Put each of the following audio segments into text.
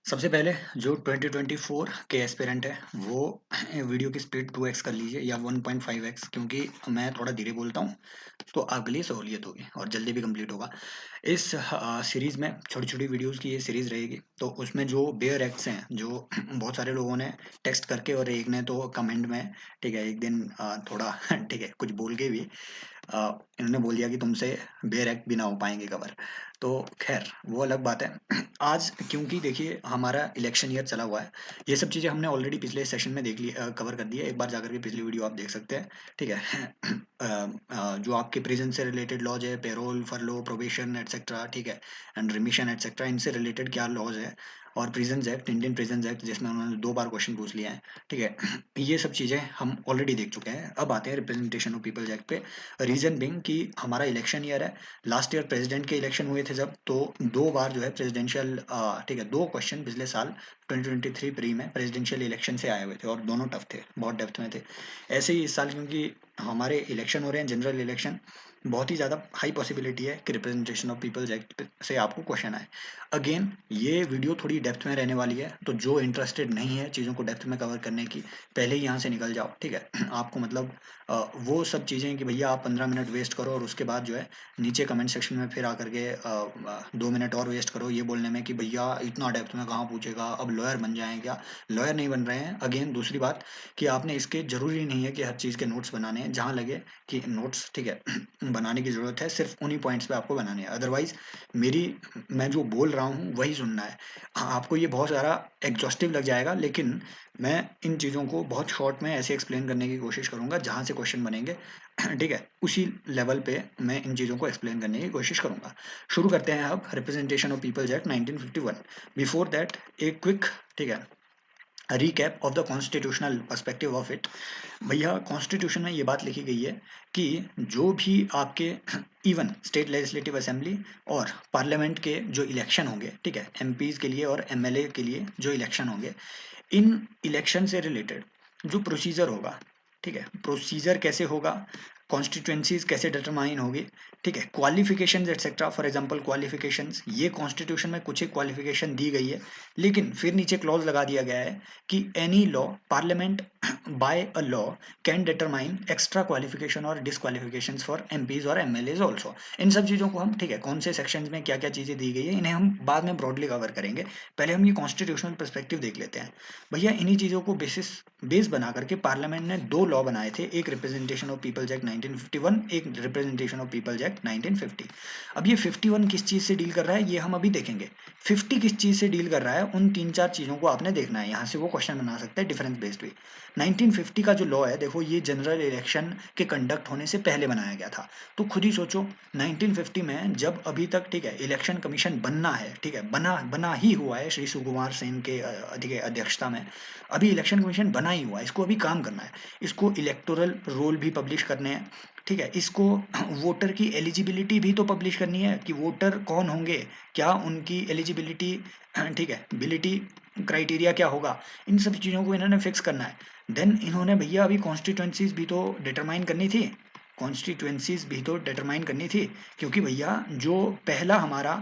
सबसे पहले जो 2024 के एस्पिरेंट है वो वीडियो की स्पीड 2x कर लीजिए या 1.5x, क्योंकि मैं थोड़ा धीरे बोलता हूँ तो आपके लिए सहूलियत होगी और जल्दी भी कंप्लीट होगा। इस सीरीज में छोटी छोटी वीडियोस की ये सीरीज रहेगी, तो उसमें जो बेयर एक्ट्स हैं जो बहुत सारे लोगों ने टेक्स्ट करके और एक ने तो कमेंट में, ठीक है, एक दिन थोड़ा ठीक है कुछ बोल के भी इन्होंने बोल दिया कि तुमसे बेयर एक्ट भी ना हो पाएंगे कवर। तो खैर वो अलग बात है। आज क्योंकि देखिए हमारा इलेक्शन ईयर चला हुआ है, ये सब चीज़ें हमने ऑलरेडी पिछले सेशन में देख ली, कवर कर दी है। एक बार जाकर के पिछली वीडियो आप देख सकते हैं, ठीक है। जो आपके प्रिजन से रिलेटेड लॉज है, पेरोल, फरलो, प्रोबेशन एटसेट्रा, ठीक है, एंड रिमिशन एटसेट्रा, इनसे रिलेटेड क्या लॉज है, और prison act, Indian prison act, जिसमें उन्होंने 2 बार क्वेश्चन पूछ लिया है, ठीक है। ये सब चीज़ें हम ऑलरेडी देख चुके हैं। अब आते हैं रिप्रेजेंटेशन ऑफ पीपल्स एक्ट पे। रीजन बिंग कि हमारा इलेक्शन ईयर है, लास्ट ईयर प्रेसिडेंट के इलेक्शन हुए थे जब, तो 2 बार जो है प्रेसिडेंशियल, ठीक है, 2 क्वेश्चन पिछले साल 2023 प्री में प्रेसिडेंशियल इलेक्शन से आए हुए थे और दोनों टफ थे, बहुत डेप्थ में थे। ऐसे ही इस साल क्योंकि हमारे इलेक्शन हो रहे हैं, जनरल इलेक्शन, बहुत ही ज़्यादा हाई पॉसिबिलिटी है कि रिप्रेजेंटेशन ऑफ पीपल्स एक्ट से आपको क्वेश्चन आए। अगेन ये वीडियो थोड़ी डेप्थ में रहने वाली है, तो जो इंटरेस्टेड नहीं है चीज़ों को डेप्थ में कवर करने की, पहले ही यहाँ से निकल जाओ, ठीक है। आपको मतलब वो सब चीज़ें कि भैया आप 15 मिनट वेस्ट करो और उसके बाद जो है नीचे कमेंट सेक्शन में फिर आकर के 2 मिनट और वेस्ट करो ये बोलने में कि भैया इतना डेप्थ में कहाँ पूछेगा, अब लॉयर बन जाएं क्या। लॉयर नहीं बन रहे हैं। अगेन दूसरी बात कि आपने इसके ज़रूरी नहीं है कि हर चीज़ के नोट्स बनाने हैं, जहाँ लगे कि नोट्स, ठीक है, बनाने की ज़रूरत है, सिर्फ उन्हीं पॉइंट्स पे आपको बनाने हैं। अदरवाइज मेरी मैं जो बोल रहा हूँ वही सुनना है। हाँ, आपको ये बहुत ज़्यादा एग्जॉस्टिव लग जाएगा, लेकिन मैं इन चीज़ों को बहुत शॉर्ट में ऐसे एक्सप्लेन करने की कोशिश करूँगा जहाँ से क्वेश्चन बनेंगे, ठीक है, उसी लेवल पे मैं इन चीज़ों को एक्सप्लेन करने की कोशिश करूँगा। शुरू करते हैं अब representation of peoples act 1951। Before that एक क्विक, ठीक है, recap of the constitutional perspective of it. भैया कॉन्स्टिट्यूशन में ये बात लिखी गई है कि जो भी आपके इवन स्टेट लेजिस्लेटिव असेंबली और पार्लियामेंट के जो इलेक्शन होंगे, ठीक है, एमपीज के लिए और एमएलए के लिए जो इलेक्शन होंगे, इन इलेक्शन से रिलेटेड जो प्रोसीजर होगा, ठीक है, प्रोसीजर कैसे होगा, कॉन्स्टिट्यूएंसीज कैसे डिटरमाइन होगी, ठीक है, qualifications etcetera. For example qualifications, ये कॉन्स्टिट्यूशन में कुछ एक क्वालिफिकेशन दी गई है, लेकिन फिर नीचे क्लॉज लगा दिया गया है कि any law parliament by a law can determine extra qualification और डिसक्वालिफिकेशंस फॉर एमपीज और एमएलएज ऑल्सो। इन सब चीज़ों को हम, ठीक है, कौन से सेक्शंस में क्या क्या चीज़ें दी गई है, इन्हें हम बाद में ब्रॉडली कवर करेंगे। पहले हम ये कॉन्स्टिट्यूशनल पर्सपेक्टिव देख लेते हैं। भैया इन्हीं चीज़ों को बेस बना करके पार्लियामेंट ने 2 लॉ बनाए थे, एक रिप्रेजेंटेशन ऑफ पीपल्स एक्ट 1951, एक रिप्रेजेंटेशन ऑफ पीपल्स एक्ट 1950। अब ये 51 किस चीज़ से डील कर रहा है ये हम अभी देखेंगे। 50 किस चीज़ से डील कर रहा है, उन 3-4 चीज़ों को आपने देखना है, यहाँ से वो क्वेश्चन बना सकते हैं डिफरेंस बेस्ड भी। 1950 का जो लॉ है, देखो ये जनरल इलेक्शन के कंडक्ट होने से पहले बनाया गया था। तो खुद ही सोचो 1950 में जब अभी तक, ठीक है, इलेक्शन कमीशन बनना है, ठीक है, बना ही हुआ है श्री सुकुमार सेन के ठीक है, अध्यक्षता में। अभी इलेक्शन कमीशन बना ही हुआ है, इसको अभी काम करना है, इसको इलेक्टोरल रोल भी पब्लिश करने हैं, ठीक है, इसको वोटर की एलिजिबिलिटी भी तो पब्लिश करनी है कि वोटर कौन होंगे, क्या उनकी एलिजिबिलिटी, ठीक है, बिलिटी क्राइटेरिया क्या होगा, इन सब चीज़ों को इन्होंने फिक्स करना है। देन इन्होंने भैया अभी कॉन्स्टिट्यूएंसीज भी तो डिटरमाइन करनी थी, कॉन्स्टिट्यूएंसीज भी तो डिटरमाइन करनी थी, क्योंकि भैया जो पहला हमारा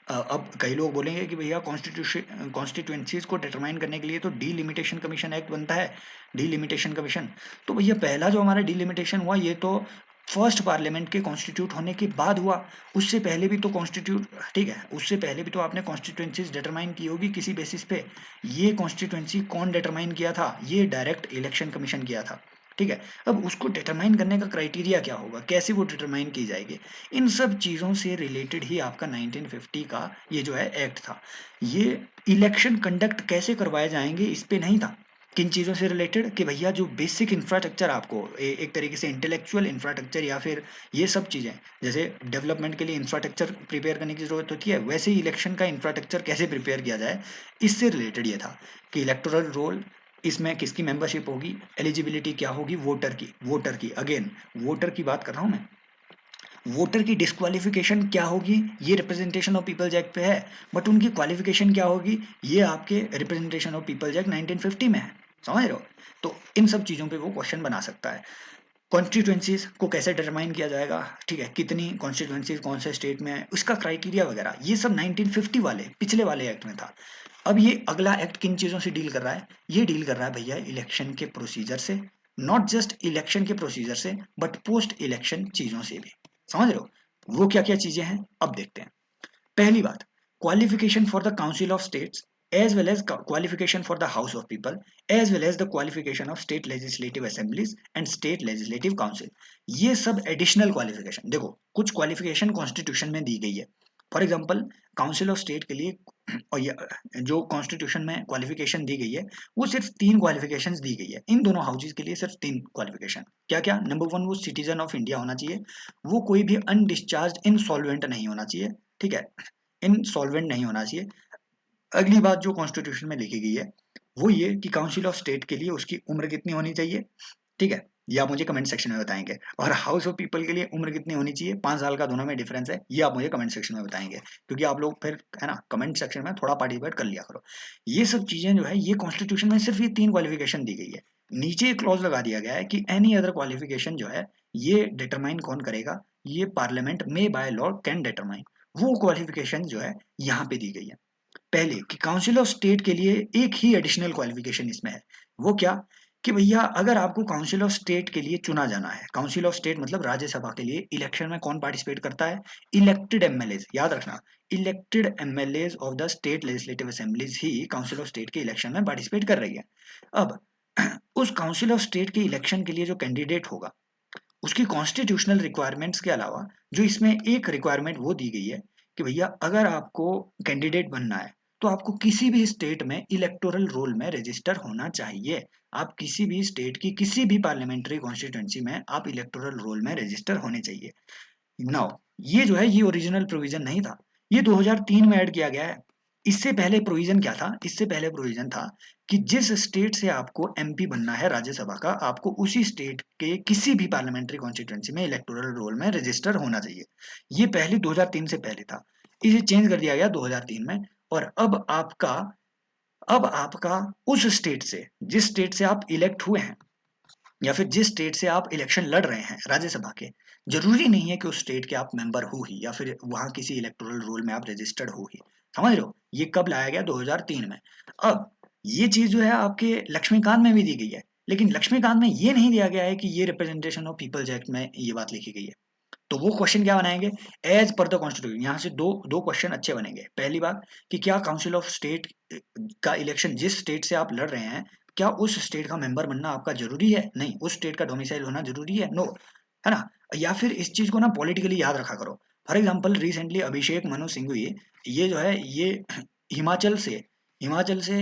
अब कई लोग बोलेंगे कि भैया कॉन्स्टिट्यूएंसीज को डिटरमाइन करने के लिए तो डीलिमिटेशन कमीशन एक्ट बनता है, डीलिमिटेशन कमीशन। तो भैया पहला जो हमारा डीलिमिटेशन हुआ ये तो फर्स्ट पार्लियामेंट के कॉन्स्टिट्यूट होने के बाद हुआ। उससे पहले भी तो कॉन्स्टिट्यूट, ठीक है, उससे पहले भी तो आपने कॉन्स्टिट्यूएंसीज डिटरमाइन की होगी किसी बेसिस पे। ये कॉन्स्टिट्यूएंसी कौन डिटरमाइन किया था, ये डायरेक्ट इलेक्शन कमीशन किया था, ठीक है। अब उसको डिटरमाइन करने का क्राइटेरिया क्या होगा, कैसे वो डिटरमाइन की जाएगी, इन सब चीज़ों से रिलेटेड ही आपका 1950 का ये जो है एक्ट था। ये इलेक्शन कंडक्ट कैसे करवाए जाएंगे इस पे नहीं था, किन चीज़ों से रिलेटेड कि भैया जो बेसिक इंफ्रास्ट्रक्चर आपको एक तरीके से इंटेलेक्चुअल इंफ्रास्ट्रक्चर या फिर ये सब चीज़ें, जैसे डेवलपमेंट के लिए इंफ्रास्ट्रक्चर प्रिपेयर करने की ज़रूरत होती है, वैसे ही इलेक्शन का इंफ्रास्ट्रक्चर कैसे प्रिपेयर किया जाए, इससे रिलेटेड ये था कि इलेक्टोरल रोल, इसमें किसकी मेंबरशिप होगी, एलिजिबिलिटी क्या होगी वोटर की अगेन वोटर की बात कर रहा हूँ मैं, वोटर की डिस्क्वालिफिकेशन क्या होगी ये रिप्रेजेंटेशन ऑफ पीपल्स एक्ट पे है, बट उनकी क्वालिफिकेशन क्या होगी ये आपके रिप्रेजेंटेशन ऑफ पीपल्स एक्ट 1950 में है, समझ रहे हो। तो इन सब चीज़ों पे वो क्वेश्चन बना सकता है। कॉन्स्टिट्यूएंसीज को कैसे डिटरमाइन किया जाएगा, ठीक है, कितनी कॉन्स्टिट्यूएंसीज कौन से स्टेट में है, उसका क्राइटेरिया वगैरह, ये सब 1950 वाले पिछले वाले एक्ट में था। अब ये अगला एक्ट किन चीजों से डील कर रहा है? ये डील कर रहा है भैया इलेक्शन के प्रोसीजर से, नॉट जस्ट इलेक्शन के प्रोसीजर से बट पोस्ट इलेक्शन चीजों से भी। समझ रहे हो वो क्या क्या चीजें हैं? अब देखते हैं। पहली बात, qualification for the council of states as well as qualification for the House of People as well as the qualification of state legislative assemblies and state legislative council। ये सब एडिशनल क्वालिफिकेशन, देखो कुछ क्वालिफिकेशन कॉन्स्टिट्यूशन में दी गई है। For example council of state के लिए और ये जो कॉन्स्टिट्यूशन में क्वालिफिकेशन दी गई है वो सिर्फ 3 क्वालिफिकेशंस दी गई है इन दोनों हाउसेज के लिए, सिर्फ 3 क्वालिफिकेशन। क्या क्या? नंबर 1, वो सिटीजन ऑफ इंडिया होना चाहिए, वो कोई भी अनडिस्चार्ज इनसॉल्वेंट नहीं होना चाहिए, ठीक है, इनसॉल्वेंट नहीं होना चाहिए। अगली बात जो कॉन्स्टिट्यूशन में लिखी गई है वो ये कि काउंसिल ऑफ स्टेट के लिए उसकी उम्र कितनी होनी चाहिए, ठीक है, ये आप मुझे कमेंट सेक्शन में बताएंगे। और हाउस ऑफ पीपल के लिए उम्र कितनी होनी चाहिए, 5 साल का दोनों में डिफरेंस है, ये आप मुझे कमेंट सेक्शन में बताएंगे, क्योंकि आप लोग फिर है ना कमेंट सेक्शन में थोड़ा पार्टिसिपेट कर लिया करो। ये सब चीजें जो है ये कॉन्स्टिट्यूशन में सिर्फ ये 3 क्वालिफिकेशन दी गई है। नीचे एक क्लॉज लगा दिया गया है कि एनी अदर क्वालिफिकेशन जो है ये डिटरमाइन कौन करेगा, ये पार्लियामेंट में बाय लॉ कैन डिटरमाइन। वो क्वालिफिकेशन जो है यहाँ पे दी गई है। पहले कि काउंसिल ऑफ स्टेट के लिए एक ही एडिशनल क्वालिफिकेशन इसमें है, वो क्या कि भैया अगर आपको काउंसिल ऑफ स्टेट के लिए चुना जाना है, काउंसिल ऑफ स्टेट मतलब राज्यसभा के लिए इलेक्शन में कौन पार्टिसिपेट करता है? इलेक्टेड एमएलएज, याद रखना, elected MLAs of the state legislative assemblies he council of state के इलेक्शन में पार्टिसिपेट कर रही है। अब उस काउंसिल ऑफ स्टेट के इलेक्शन के लिए जो कैंडिडेट होगा उसकी कॉन्स्टिट्यूशनल रिक्वायरमेंट्स के अलावा जो इसमें एक रिक्वायरमेंट वो दी गई है कि भैया अगर आपको कैंडिडेट बनना है तो आपको किसी भी स्टेट में इलेक्टोरल रोल में रजिस्टर होना चाहिए। आप किसी भी स्टेट की किसी भी पार्लियामेंट्री कॉन्स्टिट्यूंसी में आप इलेक्टोरल रोल में रजिस्टर होने चाहिए। नाउ ये जो है ये ओरिजिनल प्रोविजन नहीं था, ये 2003 में ऐड किया गया है। इससे पहले प्रोविजन क्या था? इससे पहले प्रोविजन था कि जिस स्टेट से आपको एमपी बनना है राज्यसभा का, आपको उसी स्टेट के किसी भी पार्लियामेंट्री कॉन्स्टिट्यूंसी में इलेक्टोरल रोल में रजिस्टर होना चाहिए। ये पहले 2003 से पहले था, इसे चेंज कर दिया गया 2003 में। और अब आपका उस स्टेट से, जिस स्टेट से आप इलेक्ट हुए हैं या फिर जिस स्टेट से आप इलेक्शन लड़ रहे हैं राज्यसभा के, जरूरी नहीं है कि उस स्टेट के आप मेंबर हो ही या फिर वहां किसी इलेक्टोरल रोल में आप रजिस्टर्ड हो ही। समझ रहे हो ये कब लाया गया? 2003 में। अब ये चीज जो है आपके लक्ष्मीकांत में भी दी गई है, लेकिन लक्ष्मीकांत में ये नहीं दिया गया है कि ये रिप्रेजेंटेशन ऑफ पीपल्स एक्ट में ये बात लिखी गई है। तो वो क्वेश्चन क्या बनाएंगे? एज पर द कॉन्स्टिट्यूशन, यहाँ से दो दो क्वेश्चन अच्छे बनेंगे। पहली बात कि क्या काउंसिल ऑफ स्टेट का इलेक्शन जिस स्टेट से आप लड़ रहे हैं, क्या उस स्टेट का मेंबर बनना आपका जरूरी है? नहीं। उस स्टेट का डोमिसाइल होना जरूरी है? नो, है ना। या फिर इस चीज को ना पॉलिटिकली याद रखा करो। For example recently Abhishek Manu Singhvi, ये जो है ये हिमाचल से हिमाचल से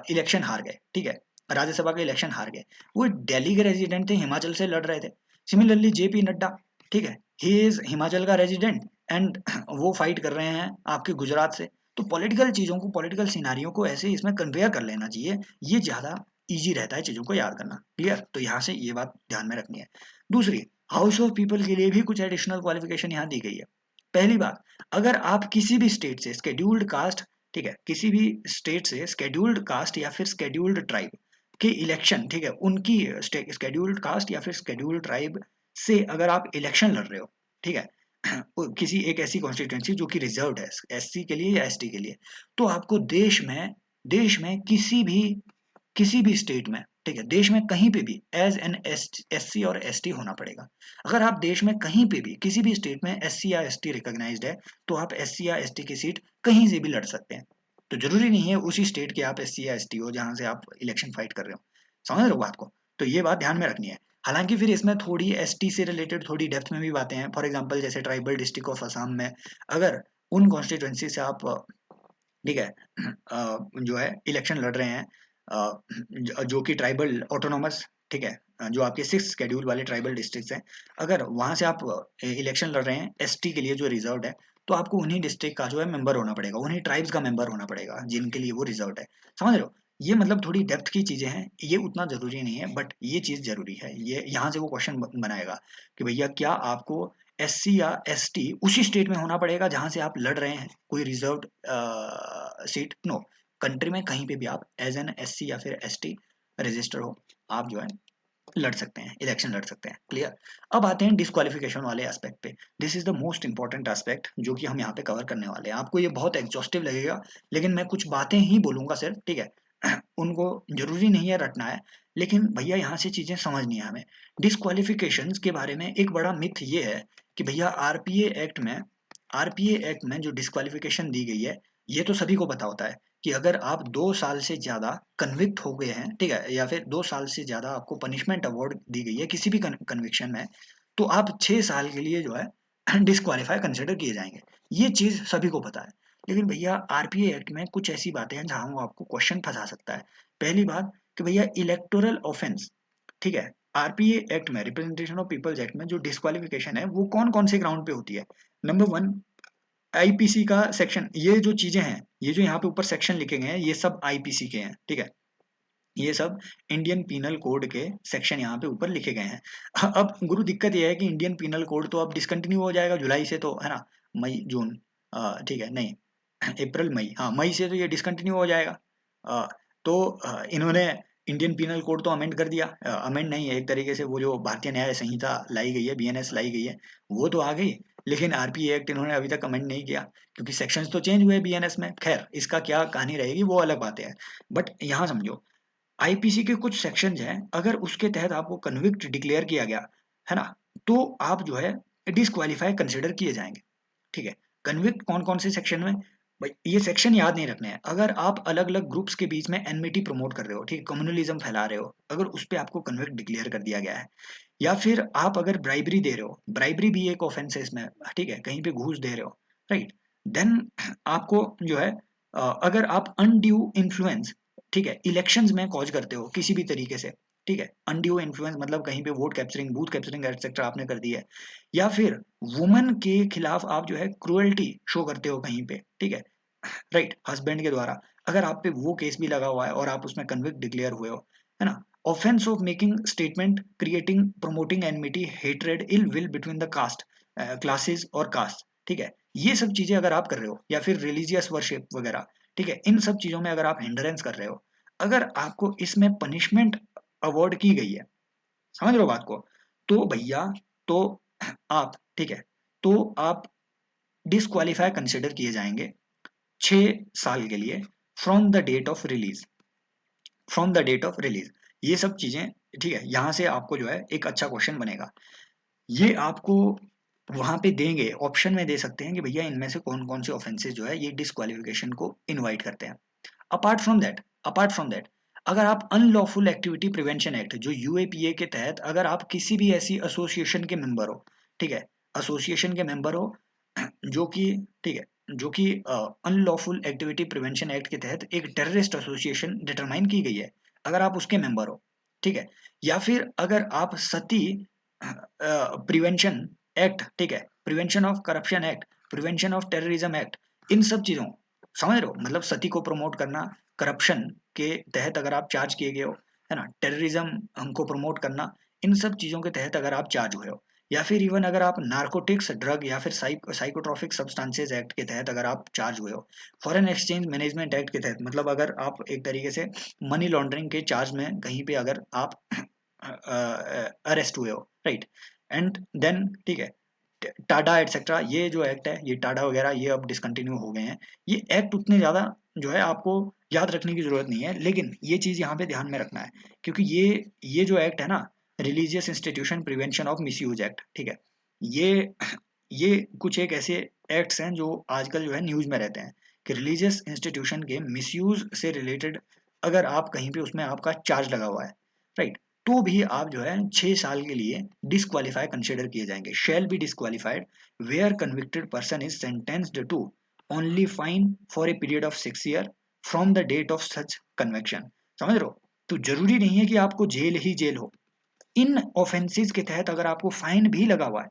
इलेक्शन हार गए, ठीक है, राज्यसभा के इलेक्शन हार गए। वो दिल्ली के रेजिडेंट थे, हिमाचल से लड़ रहे थे। सिमिलरली जेपी नड्डा, ठीक है, ही इज हिमाचल का रेजिडेंट एंड वो फाइट कर रहे हैं आपके गुजरात से। तो पॉलिटिकल चीजों को, पॉलिटिकल सिनारियों को ऐसे इसमें कन्वेयर कर लेना चाहिए, ये ज्यादा इजी रहता है चीजों को याद करना। क्लियर? तो यहाँ से ये बात ध्यान में रखनी है। दूसरी, हाउस ऑफ पीपल के लिए भी कुछ एडिशनल क्वालिफिकेशन यहाँ दी गई है। पहली बात, अगर आप किसी भी स्टेट से स्केड्यूल्ड कास्ट, ठीक है, किसी भी स्टेट से स्केड्यूल्ड कास्ट या फिर स्केड्यूल्ड ट्राइब के इलेक्शन, ठीक है, उनकी स्केड्यूल्ड कास्ट या फिर स्केड्यूल्ड ट्राइब से अगर आप इलेक्शन लड़ रहे हो, ठीक है, किसी एक ऐसी कॉन्स्टिट्यूंसी जो कि रिजर्व है एससी के लिए या एसटी के लिए, तो आपको देश में किसी भी स्टेट में, ठीक है, देश में कहीं पे भी एज एन एससी और एसटी होना पड़ेगा। अगर आप देश में कहीं पे भी किसी भी स्टेट में एससी या एसटी रिकॉग्नाइज्ड है तो आप एससी या एसटी की सीट कहीं से भी लड़ सकते हैं। तो जरूरी नहीं है उसी स्टेट के आप एससी या एसटी हो जहां से आप इलेक्शन फाइट कर रहे हो। समझ रहे हो बात को? तो ये बात ध्यान में रखनी है। हालांकि फिर इसमें थोड़ी एसटी से रिलेटेड थोड़ी डेप्थ में भी बातें हैं। फॉर एग्जांपल जैसे ट्राइबल डिस्ट्रिक्ट ऑफ असम में अगर उन कॉन्स्टिट्यूंसी से आप, ठीक है, जो है इलेक्शन लड़ रहे हैं, जो कि ट्राइबल ऑटोनॉमस, ठीक है, जो आपके 6 शेड्यूल वाले ट्राइबल डिस्ट्रिक्ट्स हैं, अगर वहां से आप इलेक्शन लड़ रहे हैं एसटी के लिए जो रिजर्व है, तो आपको उन्हीं डिस्ट्रिक्ट का जो है मेंबर होना पड़ेगा, उन्हीं ट्राइब्स का मेंबर होना पड़ेगा जिनके लिए वो रिजर्व है। समझ रहे हो? ये मतलब थोड़ी डेप्थ की चीजें हैं, ये उतना जरूरी नहीं है बट ये चीज जरूरी है। ये यहाँ से वो क्वेश्चन बनाएगा कि भैया क्या आपको एससी या एसटी उसी स्टेट में होना पड़ेगा जहां से आप लड़ रहे हैं कोई रिजर्व्ड सीट? नो, कंट्री में कहीं पे भी आप एज एन एससी या फिर एसटी रजिस्टर हो, आप जो है लड़ सकते हैं, इलेक्शन लड़ सकते हैं। क्लियर। अब आते हैं डिस्क्वालिफिकेशन वाले एस्पेक्ट पे। This is the most important aspect जो कि हम यहाँ पे कवर करने वाले हैं। आपको ये बहुत एग्जॉस्टिव लगेगा, लेकिन मैं कुछ बातें ही बोलूंगा सिर्फ, ठीक है। उनको जरूरी नहीं है रटना है, लेकिन भैया यहाँ से चीजें समझनी है हमें। डिस्क्वालिफिकेशन के बारे में एक बड़ा मिथ ये है कि भैया आरपीए एक्ट में जो डिस्क्वालिफिकेशन दी गई है, ये तो सभी को पता होता है कि अगर आप 2 साल से ज्यादा कन्विक्ट हो गए हैं, ठीक है, या फिर 2 साल से ज्यादा आपको पनिशमेंट अवार्ड दी गई है किसी भी कन्विक्शन में, तो आप 6 साल के लिए जो है डिस्क्वालीफाई कंसिडर किए जाएंगे। ये चीज सभी को पता है। लेकिन भैया आरपीए एक्ट में कुछ ऐसी बातें हैं जहां वो आपको क्वेश्चन फंसा सकता है। पहली बात कि भैया इलेक्टोरल ऑफेंस, ठीक है, आरपीए एक्ट में, रिप्रेजेंटेशन ऑफ पीपल्स एक्ट में जो डिस्क्वालिफिकेशन है वो कौन कौन से ग्राउंड पे होती है। नंबर 1, आईपीसी का सेक्शन, ये जो चीजें हैं, ये जो यहाँ पे ऊपर सेक्शन लिखे गए हैं, ये सब आईपीसी के हैं, ठीक है। ये सब इंडियन पीनल कोड के सेक्शन यहाँ पे ऊपर लिखे गए हैं। अब गुरु दिक्कत ये है कि इंडियन पीनल कोड तो अब डिसकंटिन्यू हो जाएगा जुलाई से, तो है ना, मई जून, ठीक है, नहीं, अप्रैल मई, हाँ मई से तो ये डिसकंटिन्यू हो जाएगा। अ, तो इन्होंने इंडियन पीनल कोड तो अमेंड कर दिया, अमेंड नहीं है, एक तरीके से वो जो भारतीय न्याय संहिता लाई गई है, बीएनएस लाई गई है, वो तो आ गई। लेकिन आरपीए एक्ट इन्होंने अभी तक अमेंड नहीं किया, क्योंकि सेक्शंस तो चेंज हुए बीएनएस में। खैर, इसका क्या कहानी रहेगी वो अलग बातें हैं। बट यहाँ समझो, आईपीसी के कुछ सेक्शंस हैं, अगर उसके तहत आपको कन्विक्ट डिक्लेयर किया गया है ना, तो आप जो है डिस्क्वालीफाई कंसिडर किए जाएंगे, ठीक है। कन्विक्ट कौन कौन से सेक्शन में, भाई ये सेक्शन याद नहीं रखने हैं। अगर आप अलग अलग ग्रुप्स के बीच में एनमिटी प्रमोट कर रहे हो, ठीक है, कम्युनलिज्म फैला रहे हो, अगर उस पर आपको कन्विक्ट डिक्लेयर कर दिया गया है, या फिर आप अगर ब्राइबरी दे रहे हो, ब्राइबरी भी एक ऑफेंस है इसमें, ठीक है, कहीं पे घूस दे रहे हो, राइट, देन आपको जो है, अगर आप अनड्यू इन्फ्लुएंस, ठीक है, इलेक्शंस में कॉज करते हो किसी भी तरीके से, ठीक है, अनड्यू इन्फ्लुएंस मतलब कहीं पे vote capturing, booth capturing etcetera आपने कर दी है, या फिर वुमन के खिलाफ आप जो है क्रुएल्टी शो करते हो कहीं पे, ठीक है, राइट, हस्बैंड के द्वारा, अगर आप पे वो केस भी लगा हुआ है और आप उसमें कन्विक्ट डिक्लेयर हुए हो, है ना, offence of making statement creating promoting enmity hatred ill will between the caste classes और कास्ट, ठीक है, ये सब चीजें अगर आप कर रहे हो, या फिर रिलीजियस वर्शिप वगैरह, ठीक है, इन सब चीजों में अगर आप हिंडरेंस कर रहे हो, अगर आपको इसमें पनिशमेंट अवॉर्ड की गई है, समझ रहे हो बात को, तो भैया, तो आप, ठीक है, तो आप डिस्क्वालीफाई कंसिडर किए जाएंगे 6 साल के लिए, from the date of release, from the date of release. ये सब चीजें, ठीक है, यहां से आपको जो है एक अच्छा क्वेश्चन बनेगा। ये आपको वहां पे देंगे, ऑप्शन में दे सकते हैं कि भैया इनमें से कौन कौन से ऑफेंसेस जो है ये डिस्क्वालिफिकेशन को इनवाइट करते हैं। अपार्ट फ्रॉम दैट अगर आप अनलॉफुल एक्टिविटी प्रिवेंशन एक्ट, जो यूएपीए के तहत, अगर आप किसी भी ऐसी एसोसिएशन के मेंबर हो, ठीक है, एसोसिएशन के मेंबर हो जो कि, ठीक है, जो कि अनलॉफुल एक्टिविटी प्रिवेंशन एक्ट के तहत एक टेररिस्ट एसोसिएशन डिटरमाइन की गई है, अगर आप उसके मेंबर हो, ठीक है, या फिर अगर आप सती प्रिवेंशन एक्ट, ठीक है, prevention of corruption act, prevention of terrorism act, इन सब चीजों, समझ रहे हो, मतलब सती को प्रमोट करना, करप्शन के तहत अगर आप चार्ज किए गए हो, है ना, टेररिज्म हमको प्रमोट करना, इन सब चीजों के तहत अगर आप चार्ज हुए हो, या फिर इवन अगर आप नार्कोटिक्स ड्रग या फिर साइकोट्रॉपिक सब्सटेंसेस एक्ट के तहत अगर आप चार्ज हुए हो, फॉरेन एक्सचेंज मैनेजमेंट एक्ट के तहत, मतलब अगर आप एक तरीके से मनी लॉन्ड्रिंग के चार्ज में कहीं पे अगर आप अरेस्ट हुए हो, राइट, एंड देन, ठीक है, टाडा एटसेट्रा, ये जो एक्ट है, ये टाडा वगैरह ये अब डिसकंटिन्यू हो गए हैं। ये एक्ट उतने ज्यादा जो है आपको याद रखने की जरूरत नहीं है, लेकिन ये चीज यहाँ पे ध्यान में रखना है, क्योंकि ये जो एक्ट है ना, religious institution prevention of misuse act, ठीक है, ये ये कुछ एक ऐसे एक्ट्स हैं जो आजकल जो है न्यूज में रहते हैं, कि रिलीजियस इंस्टीट्यूशन के मिसयूज से रिलेटेड अगर आप कहीं पे उसमें आपका चार्ज लगा हुआ है, राइट, तो भी आप जो है 6 साल के लिए डिस्क्वालीफाई कंसिडर किए जाएंगे, shall be disqualified where convicted person is sentenced to only fine for a period of 6 year from the date of such conviction. समझ रहे हो, तो जरूरी नहीं है कि आपको जेल ही जेल हो। इन ऑफेंसेस के तहत अगर आपको फाइन भी लगा हुआ है,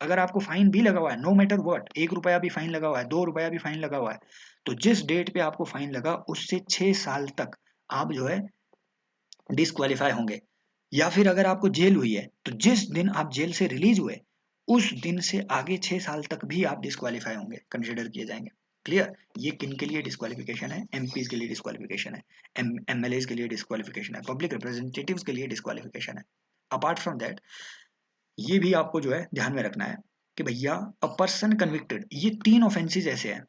अगर आपको फाइन भी लगा हुआ है, नो मैटर व्हाट, 1 रुपया भी फाइन लगा हुआ है, 2 रुपया भी फाइन लगा हुआ है, तो जिस डेट पे आपको फाइन लगा उससे 6 साल तक आप जो है डिस्क्वालीफाई होंगे। या फिर अगर आपको जेल हुई है, तो जिस दिन आप जेल से रिलीज हुए उस दिन से आगे 6 साल तक भी आप डिस्क्वालीफाई होंगे, कंसिडर किए जाएंगे। क्लियर। ये किन के लिए डिस्क्वालिफिकेशन है, एमपीज के लिए डिस्क्वालिफिकेशन है, एमएलए के लिए डिस्क्वालिफिकेशन है, पब्लिक रिप्रेजेंटेटिव्स के लिए डिस्क्वालिफिकेशन है। अपार्ट फ्रॉम दैट ये भी आपको जो है ध्यान में रखना है कि भैया अ पर्सन कन्विक्टेड, ये 3 ऑफेंसेस ऐसे हैं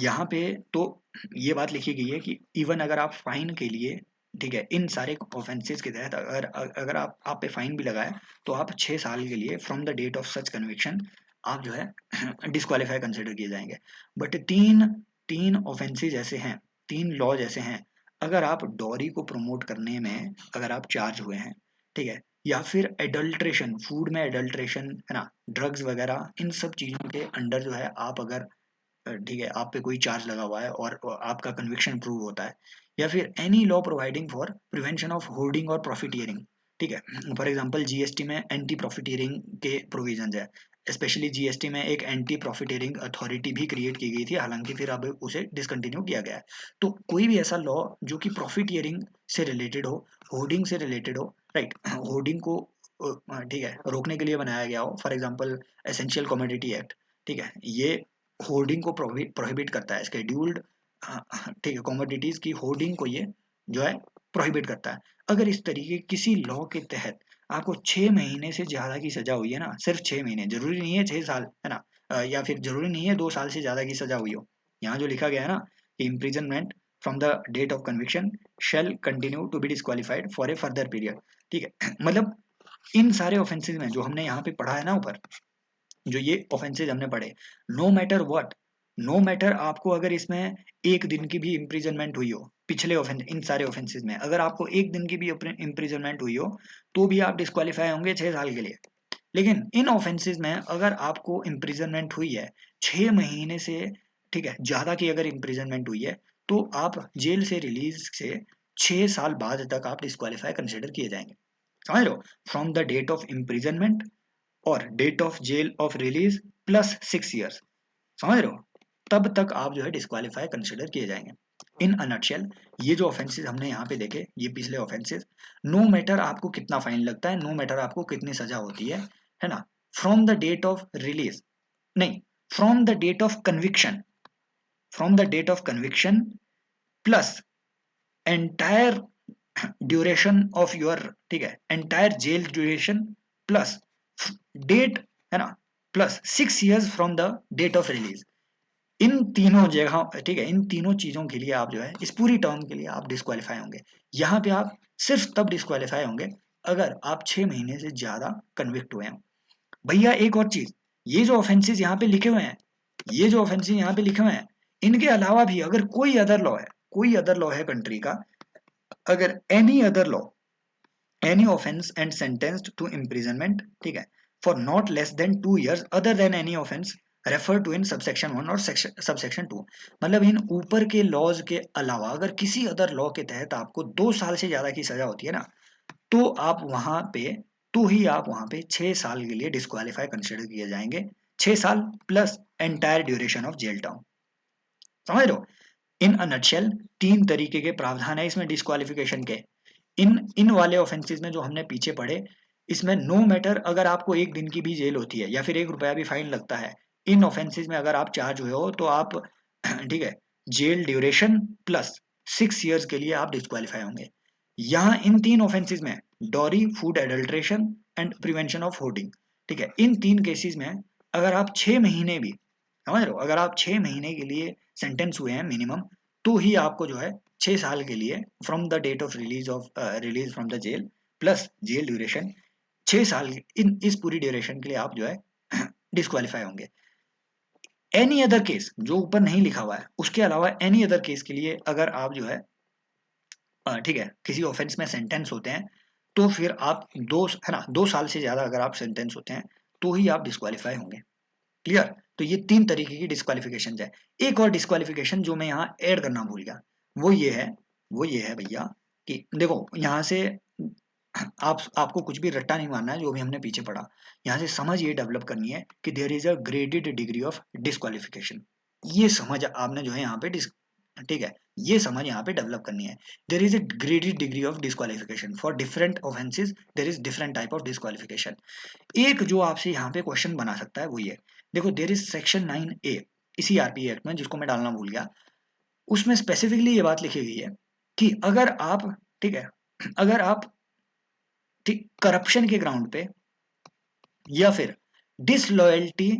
यहाँ पे, तो ये बात लिखी गई है कि इवन अगर आप फाइन के लिए, ठीक है, इन सारे ऑफेंसेस के तहत अगर अगर आप पे फाइन भी लगा है तो आप 6 साल के लिए from the date of such conviction आप जो है डिस्क्वालीफाई कंसिडर किए जाएंगे। बट तीन तीन ऑफेंसेस ऐसे हैं, 3 लॉज ऐसे हैं, अगर आप डॉरी को प्रमोट करने में अगर आप चार्ज हुए हैं, ठीक है, या फिर एडल्ट्रेशन, फूड में एडल्ट्रेशन है ना, ड्रग्स वगैरह, इन सब चीज़ों के अंडर जो है आप अगर ठीक है, आप पे कोई चार्ज लगा हुआ है और आपका कन्विक्शन प्रूव होता है, या फिर any law providing for prevention of hoarding और प्रॉफिटियरिंग, ठीक है, फॉर एग्जांपल जीएसटी में एंटी प्रॉफिटियरिंग के प्रोविजंस है, स्पेशली जीएसटी में एक एंटी प्रॉफिटियरिंग अथॉरिटी भी क्रिएट की गई थी, हालांकि फिर अब उसे डिसकंटिन्यू किया गया है। तो कोई भी ऐसा लॉ जो कि प्रॉफिटियरिंग से रिलेटेड हो, होर्डिंग से रिलेटेड हो, राइट, होर्डिंग को ठीक है रोकने के लिए बनाया गया हो, for example essential commodity act, ठीक है, ये होर्डिंग को प्रोहिबिट करता है, शेड्यूल्ड ठीक है कमोडिटीज की होर्डिंग को ये जो है प्रोहिबिट करता है। अगर इस तरीके किसी लॉ के तहत आपको 6 महीने से ज्यादा की सजा हुई है ना, सिर्फ 6 महीने, जरूरी नहीं है 6 साल है ना, या फिर जरूरी नहीं है 2 साल से ज्यादा की सजा हुई हो, यहाँ जो लिखा गया है ना कि imprisonment from the date of conviction shall continue to be disqualified for a further period, ठीक है मतलब इन सारे ऑफेंसेस में जो हमने यहाँ पे पढ़ा है ना ऊपर, जो ये ऑफेंसेज हमने पढ़े, no matter what, no matter आपको अगर इसमें एक दिन की भी इम्प्रिजनमेंट हुई हो, पिछले ऑफेंस, इन सारे ऑफेंसेज में अगर आपको एक दिन की भी इम्प्रिजनमेंट हुई हो तो भी आप डिस्क्वालीफाई होंगे 6 साल के लिए। लेकिन इन ऑफेंसेज में अगर आपको इम्प्रिजनमेंट हुई है 6 महीने से, ठीक है, ज्यादा की अगर इम्प्रिजनमेंट हुई है तो आप जेल से रिलीज से 6 साल बाद तक आप डिस्क्वालीफाई कंसिडर किए जाएंगे, समझ लो, from the date of imprisonment और date of jail of release plus 6 years, समझ रहे हो, तब तक आप जो है डिस्क्वालीफाई कंसिडर किए जाएंगे। इन अ नटशेल ये जो ऑफेंसेस हमने यहाँ पे देखे, ये पिछले ऑफेंसेस, नो मैटर आपको कितना फाइन लगता है, नो मैटर आपको कितनी सजा होती है ना, from the date of release, नहीं, from the date of conviction, from the date of conviction plus entire duration of your, ठीक है, entire jail duration plus date, है ना, plus 6 years from the date of release, इन तीनों जगह, ठीक है, इन तीनों चीजों के लिए आप जो है इस पूरी टर्म के लिए आप डिस्क्वालीफाई होंगे। यहाँ पे आप सिर्फ तब डिस्क्वालीफाई होंगे अगर आप 6 महीने से ज्यादा कन्विक्ट हुए हैं। भैया एक और चीज, ये जो ऑफेंसेस यहाँ पे लिखे हुए हैं, ये जो ऑफेंसेस यहाँ पे लिखे हुए हैं, इनके अलावा भी अगर कोई अदर लॉ है, कोई अदर लॉ है कंट्री का, अगर any other law, any offense and sentenced to imprisonment, ठीक है, for not less than 2 years other than any offense referred to in subsection 1 और subsection 2, मतलब इन ऊपर के लॉज के अलावा अगर किसी अदर लॉ के तहत आपको 2 साल से ज्यादा की सजा होती है ना, तो आप वहां पे, तो ही आप वहां पे 6 साल के लिए डिस्क्वालीफाई कंसिडर किए जाएंगे, 6 साल plus entire duration of jail term, समझ रहे हो। इन अ नटशेल 3 तरीके के प्रावधान है इसमें डिस्क्वालिफिकेशन के। इन वाले ऑफेंसेस में जो हमने पीछे पढ़े, इसमें नो मैटर अगर आपको एक दिन की भी जेल होती है या फिर 1 रुपया भी फाइन लगता है, इन ऑफेंसेस में अगर आप चार्ज हुए हो तो आप ठीक है जेल ड्यूरेशन प्लस 6 ईयर्स के लिए आप डिस्क्वालीफाई होंगे। यहाँ इन 3 ऑफेंसेस में dowry, food adulteration and prevention of hoarding, ठीक है, इन 3 केसेस में अगर आप 6 महीने भी, समझ रहे हो, अगर आप 6 महीने के लिए सेंटेंस हुए हैं मिनिमम, तो ही आपको जो है 6 साल के लिए from the date of release from the jail plus jail duration 6 साल, इन इस पूरी ड्यूरेशन के लिए आप जो है डिस्क्वालीफाई होंगे। एनी अदर केस जो ऊपर नहीं लिखा हुआ है, उसके अलावा एनी अदर केस के लिए अगर आप जो है ठीक है किसी ऑफेंस में सेंटेंस होते हैं, तो फिर आप है ना 2 साल से ज्यादा अगर आप सेंटेंस होते हैं तो ही आप डिस्क्वालीफाई होंगे। क्लियर, तो ये 3 तरीके की डिस्क्वालिफिकेशन है। एक और डिस्क्वालिफिकेशन जो मैं यहाँ ऐड करना भूल गया, वो ये है, वो ये है भैया कि देखो यहाँ से आपको कुछ भी रट्टा नहीं मारना है, जो भी हमने पीछे पढ़ा यहाँ से समझ ये डेवलप करनी है कि there is a graded degree of disqualification. ये समझ आपने जो है यहाँ पे ठीक है, ये समझ यहाँ पे डेवलप करनी है। There is a graded degree of disqualification for different offences, there is different type of disqualification. एक जो आपसे यहाँ पे क्वेश्चन बना सकता है वो ये, देखो देयर इज सेक्शन 9A इसी आरपीए एक्ट में, जिसको मैं डालना भूल गया, उसमें स्पेसिफिकली ये बात लिखी गई है कि अगर आप, ठीक है, अगर आप ठीक, करप्शन के ग्राउंड पे या फिर डिसलॉयल्टी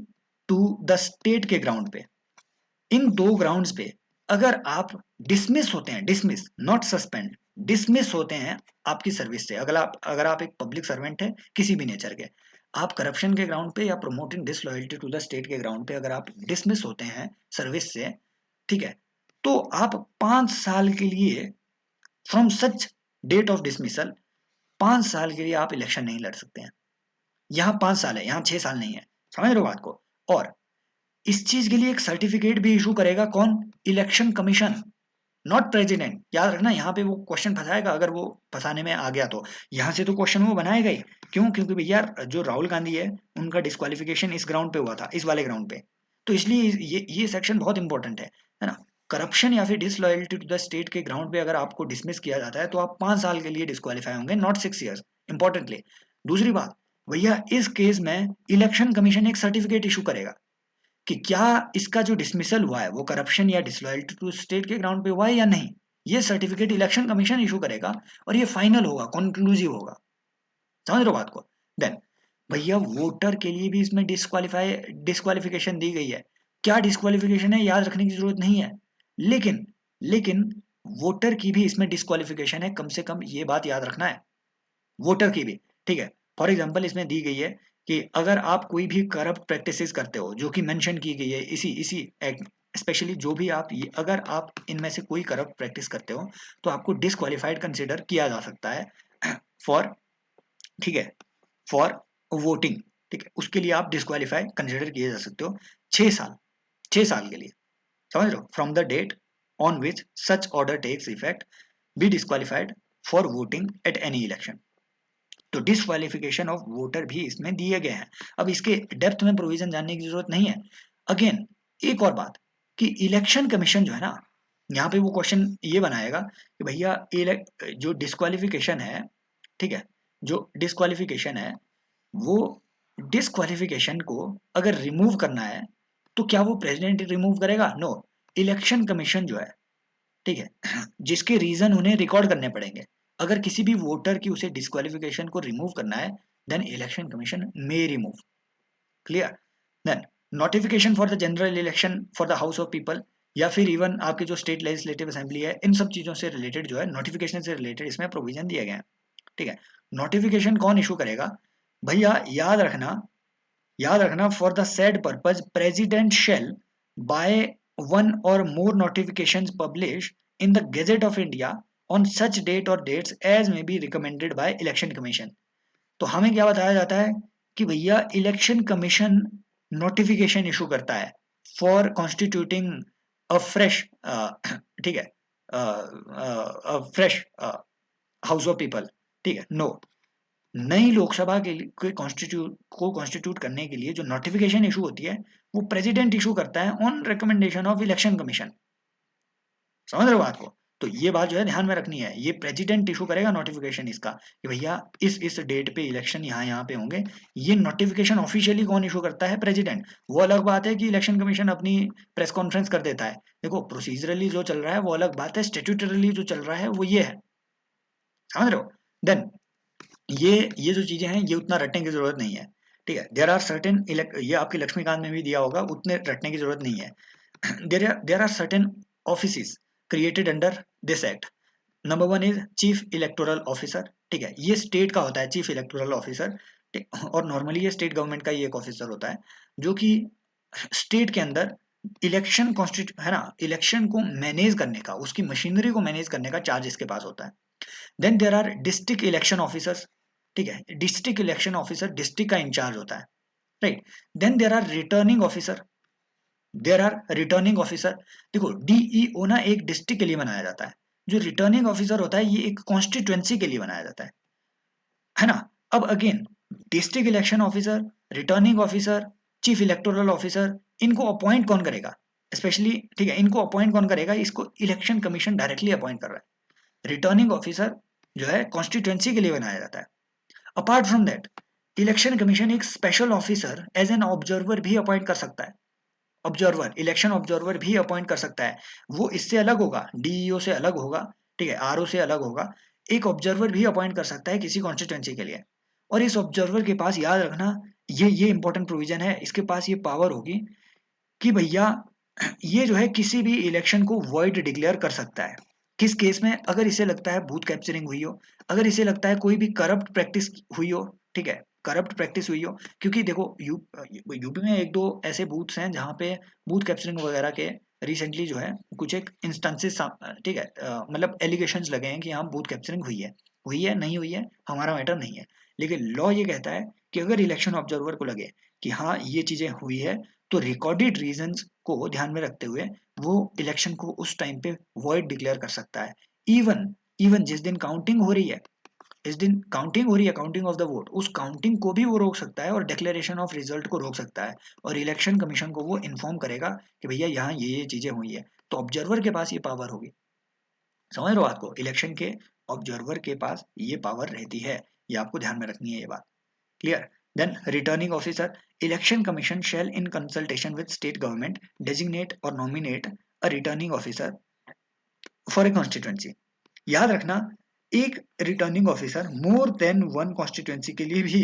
टू द स्टेट के ग्राउंड पे, इन दो ग्राउंड्स पे अगर आप डिसमिस होते हैं, डिसमिस नॉट सस्पेंड, डिसमिस होते हैं आपकी सर्विस से, अगर आप एक पब्लिक सर्वेंट है किसी भी नेचर के, आप करप्शन के ग्राउंड पे या promoting disloyalty to the state के ग्राउंड पे अगर आप डिसमिस होते हैं सर्विस से, ठीक है, तो आप 5 साल के लिए from such date of dismissal, 5 साल के लिए आप इलेक्शन नहीं लड़ सकते हैं। यहाँ 5 साल है, यहाँ 6 साल नहीं है, समझ रहे हो बात को। और इस चीज के लिए एक सर्टिफिकेट भी इशू करेगा कौन? Election commission, not president. याद रखना, यहाँ पे वो क्वेश्चन फंसाएगा, अगर वो फंसाने में आ गया तो यहाँ से तो क्वेश्चन वो बनाएगा ही। क्यों? क्योंकि भैया जो राहुल गांधी है उनका डिस्क्वालिफिकेशन इस ग्राउंड पे हुआ था, इस वाले ग्राउंड पे, तो इसलिए ये सेक्शन बहुत इंपॉर्टेंट है ना। करप्शन या फिर डिसलॉयल्टी टू द स्टेट के ग्राउंड पे अगर आपको डिसमिस किया जाता है तो आप 5 साल के लिए डिस्क्वालीफाई होंगे, नॉट 6 ईयर्स, इंपॉर्टेंटली। दूसरी बात, भैया इस केस में इलेक्शन कमीशन एक सर्टिफिकेट इशू करेगा कि क्या इसका जो डिसमिसल हुआ है वो करप्शन या डिसलॉयल्टी टू स्टेट के ग्राउंड पे हुआ है या नहीं। ये सर्टिफिकेट इलेक्शन कमीशन इशू करेगा और ये फाइनल होगा, कंक्लूसिव होगा, समझ रहे हो बात को। देन भैया वोटर के लिए भी इसमें डिस्क्वालिफिकेशन दी गई है। क्या डिस्क्वालिफिकेशन है याद रखने की जरूरत नहीं है, लेकिन लेकिन वोटर की भी इसमें डिस्क्वालिफिकेशन है, कम से कम ये बात याद रखना है, वोटर की भी। ठीक है, फॉर एग्जांपल इसमें दी गई है कि अगर आप कोई भी करप्ट प्रैक्टिसेस करते हो, जो कि मेंशन की गई है इसी इसी एक्ट, स्पेशली जो भी आप ये, अगर आप इनमें से कोई करप्ट प्रैक्टिस करते हो तो आपको डिस्क्वालिफाइड कंसिडर किया जा सकता है फॉर, ठीक है, फॉर वोटिंग। ठीक है, उसके लिए आप डिस्क्वालीफाई कंसिडर किए जा सकते हो 6 साल, 6 साल के लिए, समझ लो, from the date on which such order takes effect, be disqualified for voting at any election. तो डिस्क्वालिफिकेशन ऑफ वोटर भी इसमें दिए गए हैं। अब इसके डेप्थ में प्रोविजन जानने की जरूरत नहीं है। अगेन एक और बात कि इलेक्शन कमीशन जो है ना, यहाँ पे वो क्वेश्चन ये बनाएगा कि भैया जो डिस्क्वालिफिकेशन है, ठीक है, जो डिस्क्वालिफिकेशन है वो डिस्क्वालिफिकेशन को अगर रिमूव करना है तो क्या वो प्रेसिडेंट रिमूव करेगा? नो, इलेक्शन कमीशन जो है, ठीक है, जिसके रीजन उन्हें रिकॉर्ड करने पड़ेंगे, अगर किसी भी वोटर की उसे डिस्क्वालिफिकेशन को रिमूव करना है then election commission may remove, clear. Then notification for the general election for the house of people या फिर इवन आपके जो स्टेट लेजिस्लेटिव असेंबली है, इन सब चीजों से रिलेटेड जो है नोटिफिकेशन से रिलेटेड इसमें प्रोविजन दिए गए हैं। ठीक है, नोटिफिकेशन कौन इशू करेगा? भैया याद रखना for the said purpose president shall by one or more notifications publish in the gazette of India on such date or dates as may be recommended by election commission. तो हमें क्या बताया जाता है कि भैया इलेक्शन कमीशन नोटिफिकेशन इशू करता है फॉर कॉन्स्टिट्यूटिंग अ फ्रेश, ठीक है, फ्रेश हाउस ऑफ पीपल, ठीक है, नो, नई लोकसभा के लिए कॉन्स्टिट्यूट करने के लिए जो नोटिफिकेशन इशू होती है वो प्रेसिडेंट इशू करता है on recommendation of election commission, समझ रहे हो बात को। तो ये बात जो है ध्यान में रखनी है, ये प्रेसिडेंट इशू करेगा नोटिफिकेशन इसका कि भैया इस डेट पे इलेक्शन यहाँ पे होंगे। ये नोटिफिकेशन ऑफिशियली कौन इशू करता है? प्रेसिडेंट। वो अलग बात है कि इलेक्शन कमीशन अपनी प्रेस कॉन्फ्रेंस कर देता है, देखो प्रोसीजरली जो चल रहा है वो अलग बात है, स्टेट्यूटरली जो चल रहा है वो ये है, समझ रहे हो। देन ये जो चीजें हैं ये उतना रटने की जरूरत नहीं है, ठीक है। देर आर सर्टेन, ये आपके लक्ष्मीकांत में भी दिया होगा, उतने रटने की जरूरत नहीं है। There are certain offices created under this act. Number one is chief electoral officer, ठीक है, ये स्टेट का होता है चीफ इलेक्टोरल ऑफिसर, और नॉर्मली ये स्टेट गवर्नमेंट का ही एक ऑफिसर होता है जो कि स्टेट के अंदर इलेक्शन कॉन्स्टिट्यूट है ना, इलेक्शन को मैनेज करने का, उसकी मशीनरी को मैनेज करने का चार्ज इसके पास होता है। Then there are district election officers, ठीक है, डिस्ट्रिक्ट इलेक्शन ऑफिसर डिस्ट्रिक्ट का इंचार्ज होता है, right. Then there are returning officer, there are returning officer. देखो डीईओ ना एक डिस्ट्रिक्ट के लिए बनाया जाता है, जो रिटर्निंग ऑफिसर होता है ये एक कॉन्स्टिट्युएंसी के लिए बनाया जाता है ना। अब again district election officer, returning officer, chief electoral officer, इनको अपॉइंट कौन करेगा? स्पेशली, ठीक है, इनको अपॉइंट कौन करेगा? इसको इलेक्शन कमीशन डायरेक्टली अपॉइंट कर रहा है। रिटर्निंग ऑफिसर जो है कॉन्स्टिट्युएंसी के लिए बनाया जाता है। Apart from that election commission एक special officer as an observer भी अपॉइंट कर सकता है, ऑब्जर्वर, इलेक्शन ऑब्जर्वर भी अपॉइंट कर सकता है। वो इससे अलग होगा, डीईओ से अलग होगा, ठीक है, आरओ से अलग होगा। एक ऑब्जर्वर भी अपॉइंट कर सकता है किसी कॉन्स्टिट्यूएंसी के लिए, और इस ऑब्जर्वर के पास, याद रखना ये इंपॉर्टेंट प्रोविजन है, इसके पास ये पावर होगी कि भैया ये जो है किसी भी इलेक्शन को वॉइड डिक्लेयर कर सकता है। किस केस में? अगर इसे लगता है बूथ कैप्चरिंग हुई हो, अगर इसे लगता है कोई भी करप्ट प्रैक्टिस हुई हो, ठीक है, करप्ट प्रैक्टिस हुई हो, क्योंकि देखो यूपी में एक दो ऐसे बूथ्स हैं जहाँ पे बूथ कैप्चरिंग वगैरह के रिसेंटली जो है कुछ एक इंस्टेंसेस, ठीक है, मतलब एलिगेशंस लगे हैं कि यहाँ बूथ कैप्चरिंग हुई है नहीं हुई है हमारा मैटर नहीं है, लेकिन लॉ ये कहता है कि अगर इलेक्शन ऑब्जर्वर को लगे कि हाँ ये चीजें हुई है, तो रिकॉर्डेड रीजंस को ध्यान में रखते हुए वो इलेक्शन को उस टाइम पे वॉइड डिक्लेयर कर सकता है। इवन इवन जिस दिन काउंटिंग हो रही है, इस दिन काउंटिंग हो रही है, काउंटिंग ऑफ द वोट, उस काउंटिंग को भी वो रोक सकता है और डिक्लेरेशन ऑफ रिजल्ट को रोक सकता है, और इलेक्शन कमीशन को वो इन्फॉर्म करेगा कि भैया यहाँ ये चीजें हुई है। तो ऑब्जर्वर के पास ये पावर होगी। समझ रहे हो बात को? इलेक्शन के ऑब्जर्वर के पास ये पावर रहती है, ये आपको ध्यान में रखनी है ये बात। Clear? Then returning officer, election commission shall in consultation with state government designate or nominate a returning officer for a constituency. याद रखना, एक returning officer more than one constituency के लिए भी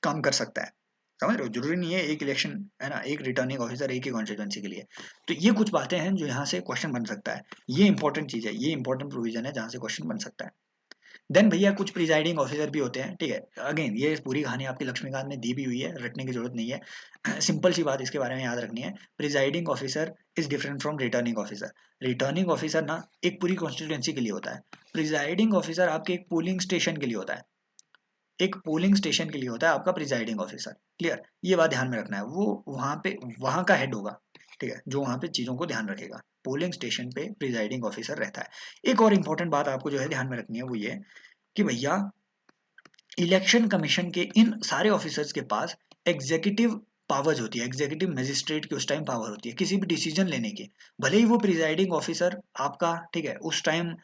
काम कर सकता है। समझ रहे हो? जरूरी नहीं है एक इलेक्शन, है ना, एक रिटर्निंग ऑफिसर एक ही कॉन्स्टिट्यूएंसी के लिए। तो ये कुछ बातें हैं जो यहाँ से क्वेश्चन बन सकता है। ये इंपॉर्टेंट चीज है, ये इंपॉर्टेंट प्रोविजन है जहाँ से क्वेश्चन बन सकता है। देन भैया कुछ प्रिजाइडिंग ऑफिसर भी होते हैं, ठीक है। अगेन ये पूरी कहानी आपकी लक्ष्मीकांत में दी भी हुई है, रटने की जरूरत नहीं है। सिंपल सी बात इसके बारे में याद रखनी है, presiding officer is different from returning officer. Returning officer ना एक पूरी कॉन्स्टिट्यूएंसी के लिए होता है, प्रिजाइडिंग ऑफिसर आपके एक पोलिंग स्टेशन के लिए होता है, एक पोलिंग स्टेशन के लिए होता है आपका प्रिजाइडिंग ऑफिसर। क्लियर? ये बात ध्यान में रखना है, वो वहां पे वहां का हेड होगा, ठीक है, जो वहां पे चीजों को ध्यान रखेगा। पोलिंग स्टेशन पे प्रिजाइडिंग ऑफिसर रहता है। एक और इंपॉर्टेंट बात आपको जो है ध्यान में रखनी है वो ये कि भैया इलेक्शन कमीशन के इन सारे ऑफिसर्स के पास एग्जीक्यूटिव पावर्स होती है, एग्जीक्यूटिव मजिस्ट्रेट की उस टाइम पावर होती है किसी भी डिसीजन लेने की। भले ही वो प्रिजाइडिंग ऑफिसर आपका, ठीक है, उस टाइम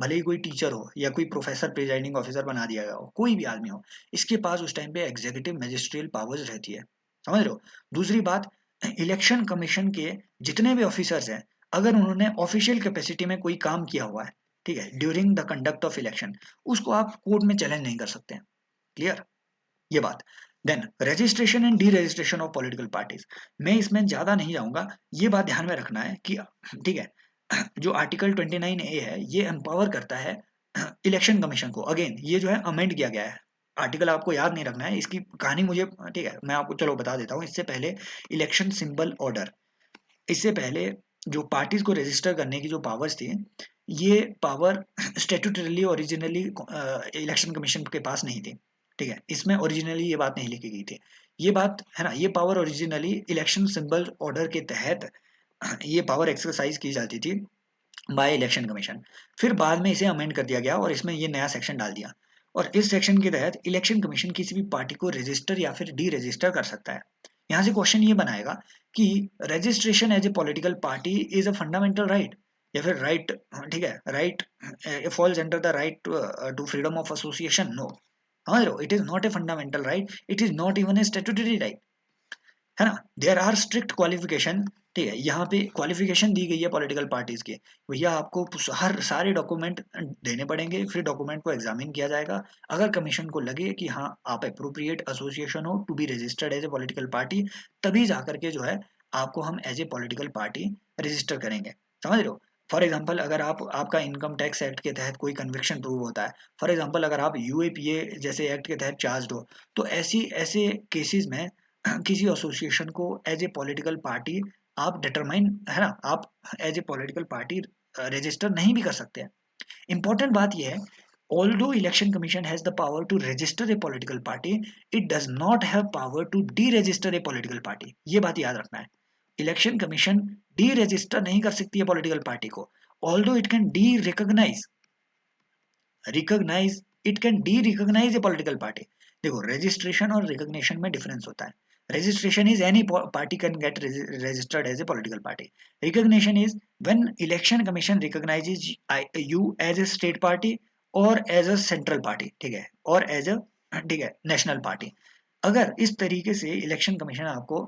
भले ही कोई टीचर हो या कोई प्रोफेसर प्रिजाइडिंग ऑफिसर बना दिया गया हो, कोई भी आदमी हो, इसके पास उस टाइम पे एग्जीक्यूटिव मजिस्ट्रियल पावर्स रहती है। समझ रहे हो? दूसरी बात, इलेक्शन कमीशन के जितने भी ऑफिसर्स हैं, अगर उन्होंने ऑफिशियल कैपेसिटी में कोई काम किया हुआ है, ठीक है, during the conduct of election, उसको आप कोर्ट में चैलेंज नहीं कर सकते। क्लियर? ये बात। Then registration and deregistration of political parties, मैं इसमें ज्यादा नहीं जाऊंगा। ये बात ध्यान में रखना है कि, ठीक है, जो आर्टिकल 29A है ये एम्पावर करता है इलेक्शन कमीशन को। अगेन ये जो है अमेंड किया गया है, आर्टिकल आपको याद नहीं रखना है, इसकी कहानी मुझे, ठीक है, मैं आपको चलो बता देता हूँ। इससे पहले इलेक्शन सिंबल ऑर्डर, इससे पहले जो पार्टीज को रजिस्टर करने की जो पावर्स थी, ये पावर स्टेटूटरीली ओरिजिनली इलेक्शन कमीशन के पास नहीं थी। ठीक है, इसमें ओरिजिनली ये बात नहीं लिखी गई थी, ये बात है ना, ये power originally election symbol order के तहत ये पावर एक्सरसाइज की जाती थी बाय इलेक्शन कमीशन। फिर बाद में इसे अमेंड कर दिया गया और इसमें ये नया सेक्शन डाल दिया, और इस सेक्शन के तहत इलेक्शन कमीशन किसी भी पार्टी को रजिस्टर या फिर डी रजिस्टर कर सकता है। यहाँ से क्वेश्चन ये बनाएगा कि registration as a political party is a fundamental right, या फिर राइट, ठीक है, right falls under the right to freedom of association. No, समझ रहे हो, it is not a fundamental right, it is not even a statutory right, है ना। There are strict qualification, ठीक है, यहाँ पे क्वालिफिकेशन दी गई है पॉलिटिकल पार्टीज के। भैया आपको हर सारे डॉक्यूमेंट देने पड़ेंगे, फिर डॉक्यूमेंट को एग्जामिन किया जाएगा। अगर कमीशन को लगे कि हाँ आप अप्रोप्रिएट एसोसिएशन हो to be registered as a political party, तभी जाकर के जो है आपको हम as a political party register करेंगे। समझ रहे हो? फॉर एग्जाम्पल अगर आपका इनकम टैक्स एक्ट के तहत कोई कन्विक्शन प्रूव होता है, फॉर एग्जाम्पल अगर आप यूएपीए जैसे एक्ट के तहत चार्ज हो, तो ऐसी ऐसे केसेस में किसी एसोसिएशन को एज ए पॉलिटिकल पार्टी आप डिटरमाइन, है ना, आप as a political party register नहीं भी कर सकते हैं। इंपॉर्टेंट बात यह है, although election commission has the power to register a political party, it does not have power to deregister a political party। ये बात याद रखना है, इलेक्शन कमीशन डी रजिस्टर नहीं कर सकती है पॉलिटिकल पार्टी को, although it can recognize it can de-recognize a political party। देखो रजिस्ट्रेशन और रिकॉग्निशन में डिफरेंस होता है। registration is any party can get registered as a political party, recognition is when election commission recognizes you as a state party or as a central party, ठीक है, और as a, ठीक है, national party. अगर इस तरीके से election commission आपको,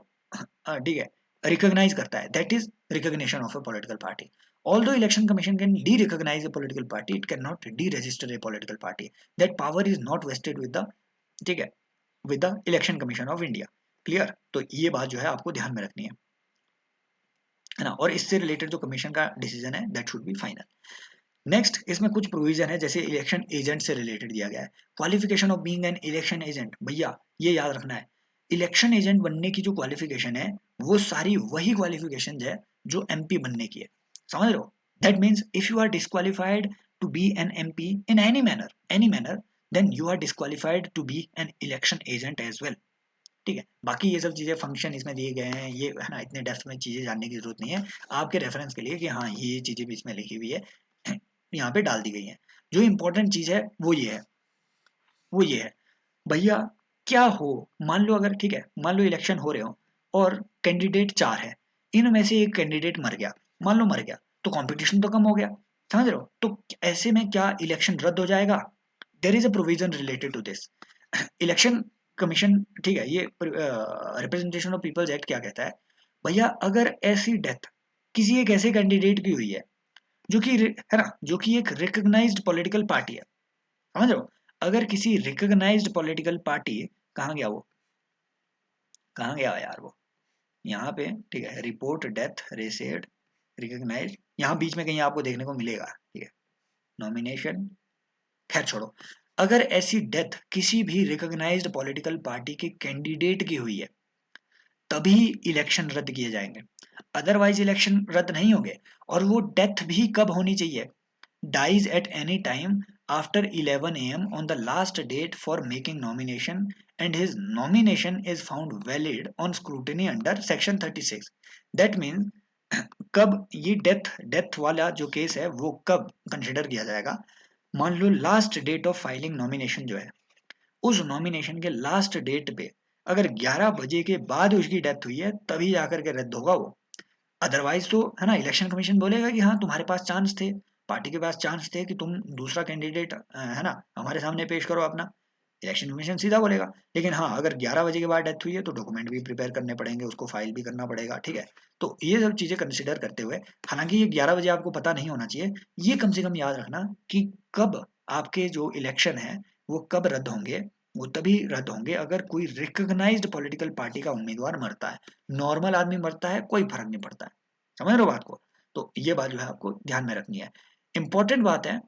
ठीक है, रिकॉग्नाइज करता है, that is recognition of A political party. Although election commission can de-recognize a political party, it cannot deregister a political party. That power is not vested with the, ठीक है, with the election commission of India. Clear? तो ये बात जो है आपको ध्यान में रखनी है ना, और इससे रिलेटेड जो कमीशन का डिसीजन है that should be final. Next, इसमें कुछ प्रोविजन है जैसे इलेक्शन एजेंट से रिलेटेड दिया गया है. Qualification of being an election agent, भैया ये याद रखना है, इलेक्शन एजेंट बनने की जो क्वालिफिकेशन है वो सारी वही क्वालिफिकेशन है जो एमपी बनने की है. समझ रहे हो? That means if you are disqualified to be an MP in any manner then you are disqualified to be an election agent as well. ठीक है, बाकी ये सब चीजें फंक्शन इसमें दिए गए हैं, ये है ना, इतने डेप्थ में चीजें जानने की जरूरत नहीं है, आपके रेफरेंस के लिए कि हाँ ये चीजें भी इसमें लिखी हुई है, यहाँ पे डाल दी गई है. जो इंपॉर्टेंट चीज है वो ये है भैया, क्या हो, मान लो अगर, ठीक है, मान लो इलेक्शन हो रहे हो और कैंडिडेट 4 है, इनमें से एक कैंडिडेट मर गया, मान लो मर गया, तो कंपटीशन तो कम हो गया. समझ रहे हो? तो ऐसे में क्या इलेक्शन रद्द हो जाएगा? There is a provision related to this. Election commission, ठीक है, ये रिप्रेजेंटेशन ऑफ पीपल्स एक्ट क्या कहता है, भैया अगर ऐसी डेथ किसी एक ऐसे कैंडिडेट की हुई है जो कि है ना, जो कि एक रिकॉग्नाइज्ड पॉलिटिकल पार्टी है. समझ रहे हो? अगर किसी रिकॉग्नाइज्ड पॉलिटिकल पार्टी, कहाँ गया वो, कहाँ गया यार वो, यहाँ पे, ठीक है, रिपोर्ट डेथ रेसेड रिकॉग्नाइज्ड, यहाँ बीच में कहीं आपको देखने को मिलेगा. ठीक है, नॉमिनेशन, खैर छोड़ो. अगर ऐसी डेथ किसी भी रिकॉग्नाइज्ड पॉलिटिकल पार्टी के कैंडिडेट की हुई है तभी इलेक्शन रद्द किए जाएंगे, अदरवाइज इलेक्शन रद्द नहीं होंगे. और वो डेथ भी कब होनी चाहिए? dies at any time after 11 a.m. on the last date for making nomination and his nomination is found valid on scrutiny under section 36. That means कब ये डेथ वाला जो केस है वो कब कंसिडर किया जाएगा? मान लो last date of filing nomination जो है, उस नॉमिनेशन के लास्ट डेट पे अगर 11 बजे के बाद उसकी डेथ हुई है तभी जाकर के रद्द होगा वो. अदरवाइज तो है ना, इलेक्शन कमीशन बोलेगा कि हाँ तुम्हारे पास चांस थे, पार्टी के पास चांस थे कि तुम दूसरा कैंडिडेट है ना हमारे सामने पेश करो अपना, इलेक्शन कमीशन सीधा बोलेगा. लेकिन हाँ, अगर 11 बजे के बाद डेथ हुई है तो डॉक्यूमेंट भी प्रिपेयर करने पड़ेंगे, उसको फाइल भी करना पड़ेगा. ठीक है, तो ये सब चीजें कंसिडर करते हुए, हालांकि ये 11 बजे आपको पता नहीं होना चाहिए, ये कम से कम याद रखना कि कब आपके जो इलेक्शन है वो कब रद्द होंगे. वो तभी रद्द होंगे अगर कोई रिकॉग्नाइज्ड पॉलिटिकल पार्टी का उम्मीदवार मरता है. नॉर्मल आदमी मरता है कोई फर्क नहीं पड़ता है. समझ रहे हो बात को? तो ये बात जो है आपको ध्यान में रखनी है. इंपॉर्टेंट बात है,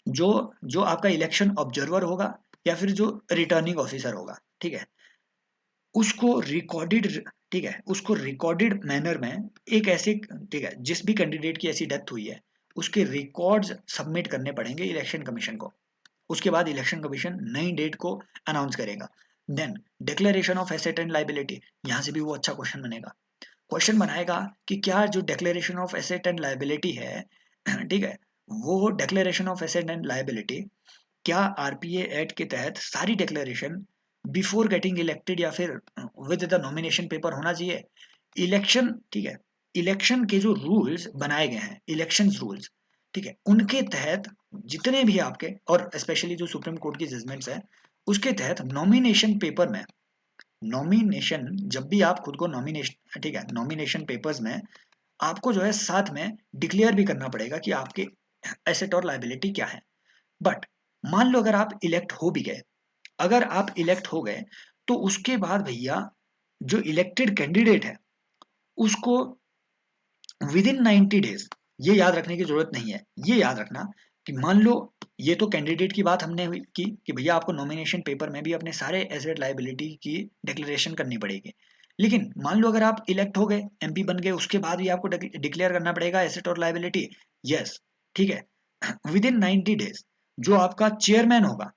जो जो आपका इलेक्शन ऑब्जर्वर होगा या फिर जो रिटर्निंग ऑफिसर होगा, ठीक है, उसको रिकॉर्डेड, ठीक है, उसको रिकॉर्डेड मैनर में एक ऐसे, ठीक है, जिस भी कैंडिडेट की ऐसी डेथ हुई है उसके रिकॉर्ड्स सबमिट करने पड़ेंगे इलेक्शन कमीशन को. उसके बाद इलेक्शन कमीशन नई डेट को अनाउंस करेगा. Then declaration of asset and liability, यहाँ से भी वो अच्छा क्वेश्चन बनेगा. क्वेश्चन बनाएगा कि क्या जो declaration of asset and liability है, ठीक है, वो declaration of asset and liability क्या आरपीए एक्ट के तहत सारी डिक्लेरेशन बिफोर गेटिंग इलेक्टेड या फिर विद द नॉमिनेशन पेपर होना चाहिए. इलेक्शन, ठीक है, इलेक्शन के जो रूल्स बनाए गए हैं, इलेक्शन रूल्स, ठीक है, उनके तहत जितने भी आपके, और स्पेशली जो सुप्रीम कोर्ट की जजमेंट्स है उसके तहत नॉमिनेशन पेपर में, नॉमिनेशन जब भी आप खुद को नॉमिनेशन, ठीक है, नॉमिनेशन पेपर्स में आपको जो है साथ में डिक्लेयर भी करना पड़ेगा कि आपके एसेट और लायबिलिटी क्या है. बट मान लो अगर आप इलेक्ट हो भी गए, अगर आप इलेक्ट हो गए तो उसके बाद भैया जो इलेक्टेड कैंडिडेट है उसको विद इन 90 डेज, ये याद रखने की जरूरत नहीं है, ये याद रखना कि मान लो, ये तो कैंडिडेट की बात हमने हुई की कि भैया आपको नॉमिनेशन पेपर में भी अपने सारे एसेट लायबिलिटी की डिक्लेरेशन करनी पड़ेगी. लेकिन मान लो अगर आप इलेक्ट हो गए, एमपी बन गए, उसके बाद भी आपको डिक्लेयर करना पड़ेगा एसेट और लायबिलिटी. यस, ठीक है, विद इन 90 डेज जो आपका चेयरमैन होगा,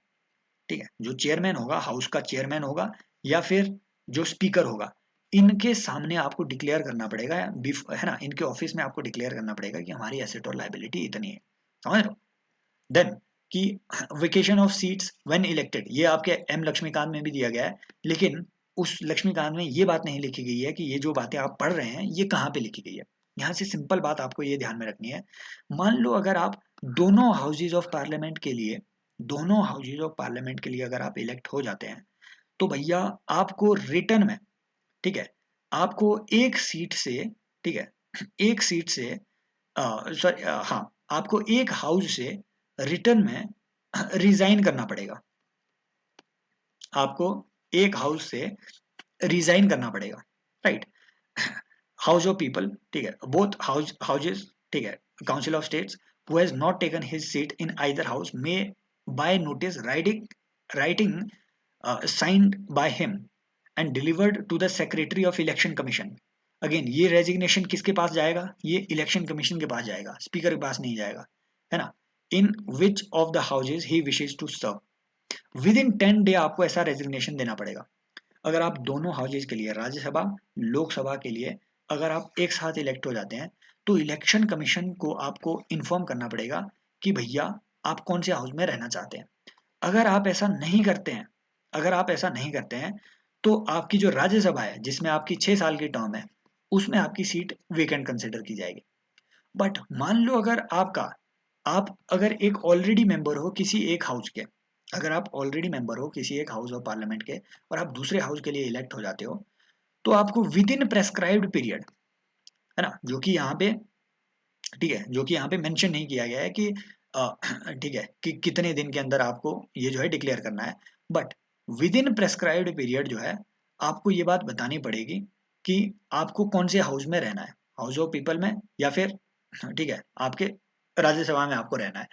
ठीक है, जो चेयरमैन होगा, हाउस का चेयरमैन होगा या फिर जो स्पीकर होगा, इनके सामने आपको डिक्लेयर करना पड़ेगा, है ना, इनके ऑफिस में आपको डिक्लेयर करना पड़ेगा कि हमारी एसेट और लायबिलिटी इतनी है. समझ रहे हो? देन कि vacation of seats when elected, ये आपके एम लक्ष्मीकांत में भी दिया गया है, लेकिन उस लक्ष्मीकांत में ये बात नहीं लिखी गई है कि ये जो बातें आप पढ़ रहे हैं ये कहाँ पे लिखी गई है. यहाँ से सिंपल बात आपको ये ध्यान में रखनी है, मान लो अगर आप दोनों हाउसेज ऑफ पार्लियामेंट के लिए, दोनों हाउसेज ऑफ पार्लियामेंट के लिए अगर आप इलेक्ट हो जाते हैं तो भैया आपको रिटर्न में, ठीक है, आपको एक सीट से, ठीक है, एक सीट से सॉरी, हाँ, आपको एक हाउस से रिटर्न में रिजाइन करना पड़ेगा। आपको एक हाउस से रिजाइन करना पड़ेगा, राइट। हाउस ऑफ पीपल, ठीक है, बोथ हाउसेस, ठीक है, council of states who has not taken his seat in either house may by notice writing signed by him and delivered to the secretary of election commission। Again ये resignation किसके पास जाएगा? ये election commission के पास जाएगा, speaker के पास नहीं जाएगा, है ना। In which of the houses he wishes to serve, within 10 day आपको ऐसा रेजिग्नेशन देना पड़ेगा। अगर आप दोनों हाउसेज के लिए, राज्यसभा लोकसभा के लिए, अगर आप एक साथ इलेक्ट हो जाते हैं तो इलेक्शन कमीशन को आपको इन्फॉर्म करना पड़ेगा कि भैया आप कौन से हाउस में रहना चाहते हैं। अगर आप ऐसा नहीं करते हैं, अगर आप ऐसा नहीं करते हैं तो आपकी जो राज्यसभा है जिसमें आपकी 6 साल की टर्म है उसमें आपकी सीट वेकेंट कंसिडर की जाएगी। बट मान लो अगर आप अगर एक ऑलरेडी मेंबर हो किसी एक हाउस के, अगर आप ऑलरेडी मेंबर हो किसी एक हाउस ऑफ पार्लियामेंट के और आप दूसरे हाउस के लिए इलेक्ट हो जाते हो तो आपको विद इन प्रेस्क्राइब्ड पीरियड, है ना, जो कि यहाँ पे, ठीक है, जो कि यहाँ पे मेंशन नहीं किया गया है कि ठीक है कि कितने दिन के अंदर आपको ये जो है डिक्लेयर करना है, but with in prescribed period जो है आपको ये बात बतानी पड़ेगी कि आपको कौन से हाउस में रहना है, हाउस ऑफ पीपल में या फिर, ठीक है, आपके राज्यसभा में आपको रहना है।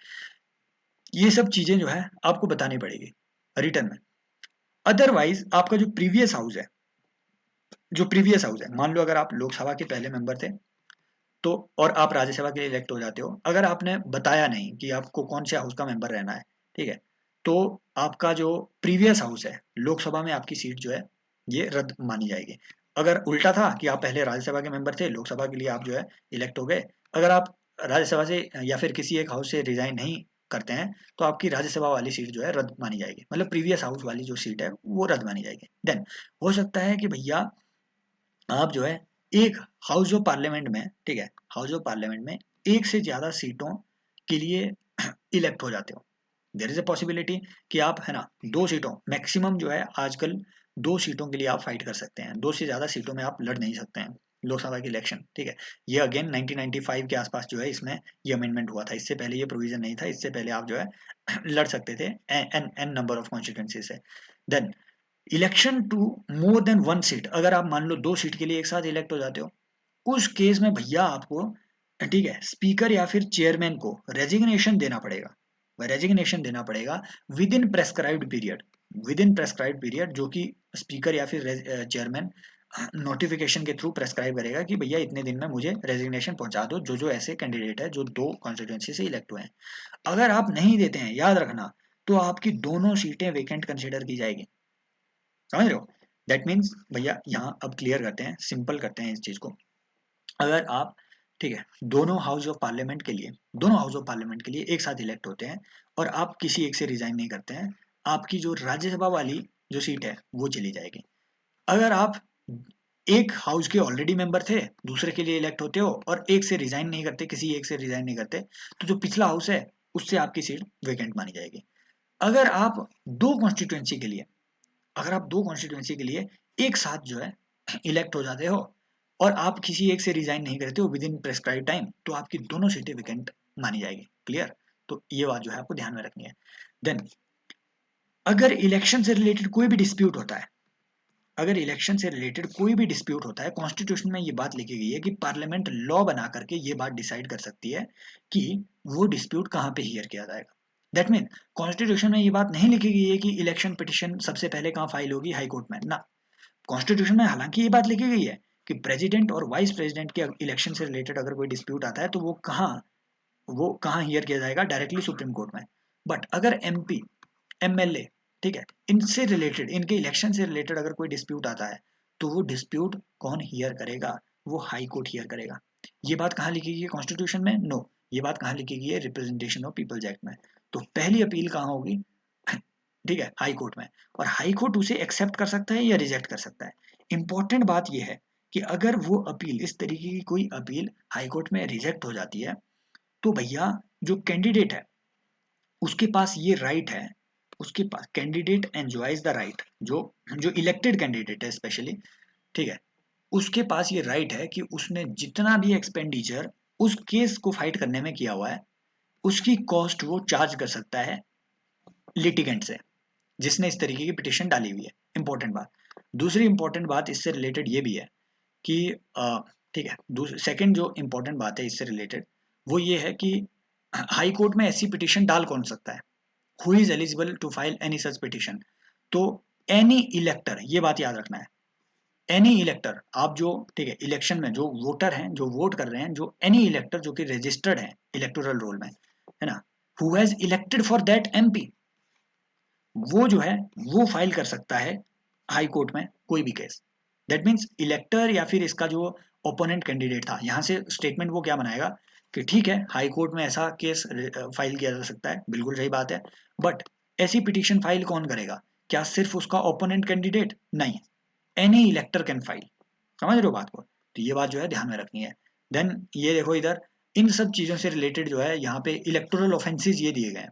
ये सब चीजें जो है आपको बतानी पड़ेगी रिटर्न में। अदरवाइज आपका जो प्रीवियस हाउस है, मान लो अगर आप लोकसभा के पहले मेंबर थे तो, और आप राज्यसभा के लिए इलेक्ट हो जाते हो, अगर आपने बताया नहीं कि आपको कौन से हाउस का मेंबर रहना है, ठीक है, तो आपका जो प्रीवियस हाउस है लोकसभा में आपकी सीट जो है ये रद्द मानी जाएगी। अगर उल्टा था कि आप पहले राज्यसभा के मेंबर थे, लोकसभा के लिए आप जो है इलेक्ट हो गए, अगर आप राज्यसभा से या फिर किसी एक हाउस से रिजाइन नहीं करते हैं तो आपकी राज्यसभा वाली सीट जो है रद्द मानी जाएगी, मतलब प्रीवियस हाउस वाली जो सीट है वो रद्द मानी जाएगी। देन हो सकता है कि भैया आप जो है एक हाउस ऑफ पार्लियामेंट में, ठीक है, हाउस ऑफ पार्लियामेंट में एक से ज्यादा सीटों के लिए इलेक्ट हो जाते हो। देयर इज अ पॉसिबिलिटी कि आप, है ना, 2 सीटों मैक्सिमम जो है आजकल 2 सीटों के लिए आप फाइट कर सकते हैं, 2 से ज्यादा सीटों में आप लड़ नहीं सकते हैं लोकसभा की इलेक्शन, ठीक है। ये अगेन 1995 के आसपास जो है इसमें ये अमेंडमेंट हुआ था, इससे पहले ये प्रोविजन नहीं था, इससे पहले आप जो है लड़ सकते थे an an number of constituency से। Then election to more than 1 seat, अगर आप मान लो 2 सीट के लिए एक साथ इलेक्ट हो जाते हो, उस केस में भैया आपको, ठीक है, स्पीकर या फिर चेयरमैन को रेजिग्नेशन देना पड़ेगा, रेजिग्नेशन देना पड़ेगा with in prescribed period, with in prescribed period, जो कि स्पीकर या फिर चेयरमैन नोटिफिकेशन के थ्रू प्रेस्क्राइब करेगा कि भैया इतने दिन में मुझे रेजिग्नेशन पहुंचा दो जो जो ऐसे कैंडिडेट है जो 2 कॉन्स्टिट्यूंसी से इलेक्ट हुए हैं। अगर आप नहीं देते हैं, याद रखना, तो आपकी दोनों सीटें वेकेंट कंसिडर की जाएगी, समझ रहे हो। दैट मीन्स भैया यहाँ अब क्लियर करते हैं, सिंपल करते हैं इस चीज को। अगर आप, ठीक है, दोनों हाउस ऑफ पार्लियामेंट के लिए एक साथ इलेक्ट होते हैं और आप किसी एक से रिजाइन नहीं करते हैं, आपकी जो राज्यसभा वाली जो सीट है वो चली जाएगी। अगर आप एक हाउस के ऑलरेडी मेंबर थे, दूसरे के लिए इलेक्ट होते हो और एक से रिजाइन नहीं करते, किसी एक से रिजाइन नहीं करते, तो जो पिछला हाउस है उससे आपकी सीट वेकेंट मानी जाएगी। अगर आप दो कॉन्स्टिट्यूएंसी के लिए अगर आप 2 कॉन्स्टिट्यूएंसी के लिए एक साथ जो है इलेक्ट हो जाते हो और आप किसी एक से रिजाइन नहीं करते हो विद इन प्रेस्क्राइब टाइम, तो आपकी दोनों सीटें वेकेंट मानी जाएगी। क्लियर? तो ये बात जो है आपको ध्यान में रखनी है। देन अगर इलेक्शन से रिलेटेड कोई भी डिस्प्यूट होता है, अगर इलेक्शन से रिलेटेड कोई भी डिस्प्यूट होता है, कॉन्स्टिट्यूशन में ये बात लिखी गई है कि पार्लियामेंट लॉ बना करके ये बात डिसाइड कर सकती है कि वो डिस्प्यूट कहाँ पे हियर किया जाएगा। दैट मीन कॉन्स्टिट्यूशन में ये बात नहीं लिखी गई है कि इलेक्शन पिटिशन सबसे पहले कहाँ फाइल होगी, हाई कोर्ट में ना। कॉन्स्टिट्यूशन में हालांकि ये बात लिखी गई है कि प्रेसिडेंट और वाइस प्रेसिडेंट के इलेक्शन से रिलेटेड अगर कोई डिस्प्यूट आता है तो वो कहाँ हियर किया जाएगा, डायरेक्टली सुप्रीम कोर्ट में। बट अगर एमपी, एमएलए, ठीक है, इनसे रिलेटेड, इनके इलेक्शन से रिलेटेड अगर कोई डिस्प्यूट आता है तो वो डिस्प्यूट कौन हियर करेगा? वो हाई कोर्ट हियर करेगा। ये बात कहाँ लिखी गई है कॉन्स्टिट्यूशन में? नो, ये बात कहाँ लिखी गई है? रिप्रेजेंटेशन ऑफ पीपल्स एक्ट में। तो पहली अपील कहाँ होगी? ठीक है, हाई कोर्ट में। और हाई कोर्ट उसे एक्सेप्ट कर सकता है या रिजेक्ट कर सकता है। इंपॉर्टेंट बात यह है कि अगर वो अपील, इस तरीके की कोई अपील हाई कोर्ट में रिजेक्ट हो जाती है तो भैया जो कैंडिडेट है उसके पास ये राइट है, उसके पास कैंडिडेट एंजॉयज द राइट, जो जो इलेक्टेड कैंडिडेट है स्पेशली, ठीक है, उसके पास ये राइट है कि उसने जितना भी एक्सपेंडिचर उस केस को फाइट करने में किया हुआ है, उसकी कॉस्ट वो चार्ज कर सकता है लिटिगेंट से, जिसने इस तरीके की पिटिशन डाली हुई है। इंपॉर्टेंट बात। दूसरी इंपॉर्टेंट बात इससे रिलेटेड ये भी है कि ठीक है, सेकंड जो इंपॉर्टेंट बात है इससे रिलेटेड वो ये है कि हाई कोर्ट में ऐसी पिटिशन डाल कौन सकता है, who is eligible to file any such petition. तो एनी इलेक्टर, ये बात याद रखना है, एनी इलेक्टर, आप जो ठीक है इलेक्शन में जो वोटर हैं जो वोट कर रहे हैं, जो एनी इलेक्टर जो कि रजिस्टर्ड है इलेक्टोरल रोल में, है ना, who has elected for that MP, वो जो है वो फाइल कर सकता है हाई कोर्ट में कोई भी केस। दैट मीन्स इलेक्टर या फिर इसका जो ओपोनेंट कैंडिडेट था, यहाँ से स्टेटमेंट वो क्या बनाएगा कि ठीक है हाई कोर्ट में ऐसा केस फाइल किया जा सकता है, बिल्कुल सही बात है, बट ऐसी पिटीशन फाइल कौन करेगा? क्या सिर्फ उसका ओपोनेंट कैंडिडेट? नहीं, एनी इलेक्टर कैन फाइल। समझ रहे हो बात को? तो ये बात जो है ध्यान में रखनी है। देन ये देखो इधर, इन सब चीज़ों से रिलेटेड जो है यहाँ पे इलेक्टोरल ऑफेंसेस ये दिए गए हैं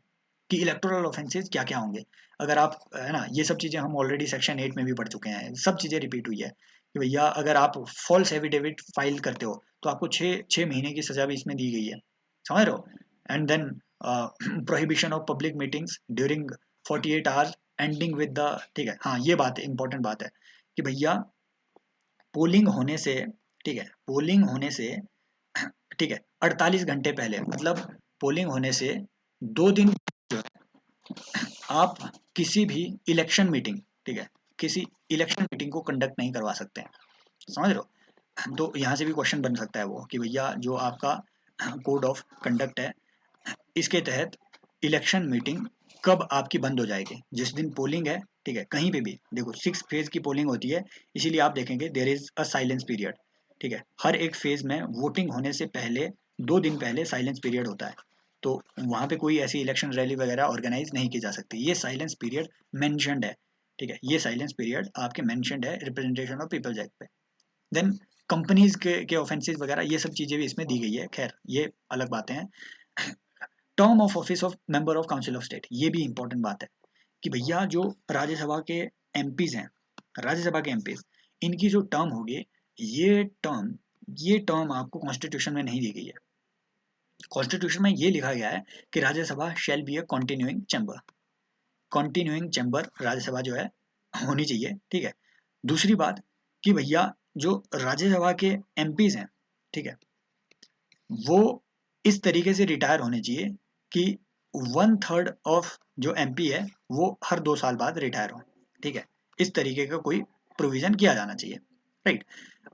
कि इलेक्टोरल ऑफेंसेस क्या क्या होंगे। अगर आप, है ना, ये सब चीज़ें हम ऑलरेडी सेक्शन 8 में भी पढ़ चुके हैं, सब चीज़ें रिपीट हुई है कि भैया अगर आप फॉल्स एफिडेविट फाइल करते हो तो आपको 6 महीने की सजा भी इसमें दी गई है। समझ रहे हो? And then prohibition of public meetings during 48 hours ending with the, ठीक है, हाँ ये बात इंपॉर्टेंट बात है कि भैया पोलिंग होने से, ठीक है, पोलिंग होने से, ठीक है, 48 घंटे पहले, मतलब पोलिंग होने से 2 दिन आप किसी भी इलेक्शन मीटिंग, ठीक है, किसी इलेक्शन मीटिंग को कंडक्ट नहीं करवा सकते हैं। समझ रहे हो? तो यहाँ से भी क्वेश्चन बन सकता है वो कि भैया जो आपका कोड ऑफ कंडक्ट है इसके तहत इलेक्शन मीटिंग कब आपकी बंद हो जाएगी? जिस दिन पोलिंग है, ठीक है, कहीं पे भी देखो 6 फेज की पोलिंग होती है, इसीलिए आप देखेंगे there is a silence period. ठीक है, हर एक फेज में वोटिंग होने से पहले 2 दिन पहले साइलेंस पीरियड होता है। तो वहाँ पे कोई ऐसी इलेक्शन रैली वगैरह ऑर्गेनाइज नहीं की जा सकती। ये साइलेंस पीरियड मैंशनड है। ठीक है, ये साइलेंस पीरियड आपके मैंशनड है रिप्रेजेंटेशन ऑफ पीपल्स एक्ट पे। देन कंपनीज के ऑफेंसेस वगैरह ये सब चीज़ें भी इसमें दी गई है, खैर ये अलग बातें हैं। Term of office of member of council of state, ये भी इंपॉर्टेंट बात है कि भैया जो राज्यसभा के एमपीज हैं, राज्यसभा के एमपीज, इनकी जो टर्म होगी, ये टर्म ये टर्म आपको कॉन्स्टिट्यूशन में नहीं दी गई है। कॉन्स्टिट्यूशन में ये लिखा गया है कि Rajya Sabha shall be A continuing chamber. Continuing chamber Rajya Sabha जो है होनी चाहिए। ठीक है, दूसरी बात कि भैया जो राज्यसभा के एमपीज हैं, ठीक है, वो इस तरीके से रिटायर होने चाहिए कि 1/3 ऑफ जो एमपी है वो हर 2 साल बाद रिटायर हो। ठीक है, इस तरीके का कोई प्रोविजन किया जाना चाहिए। राइट,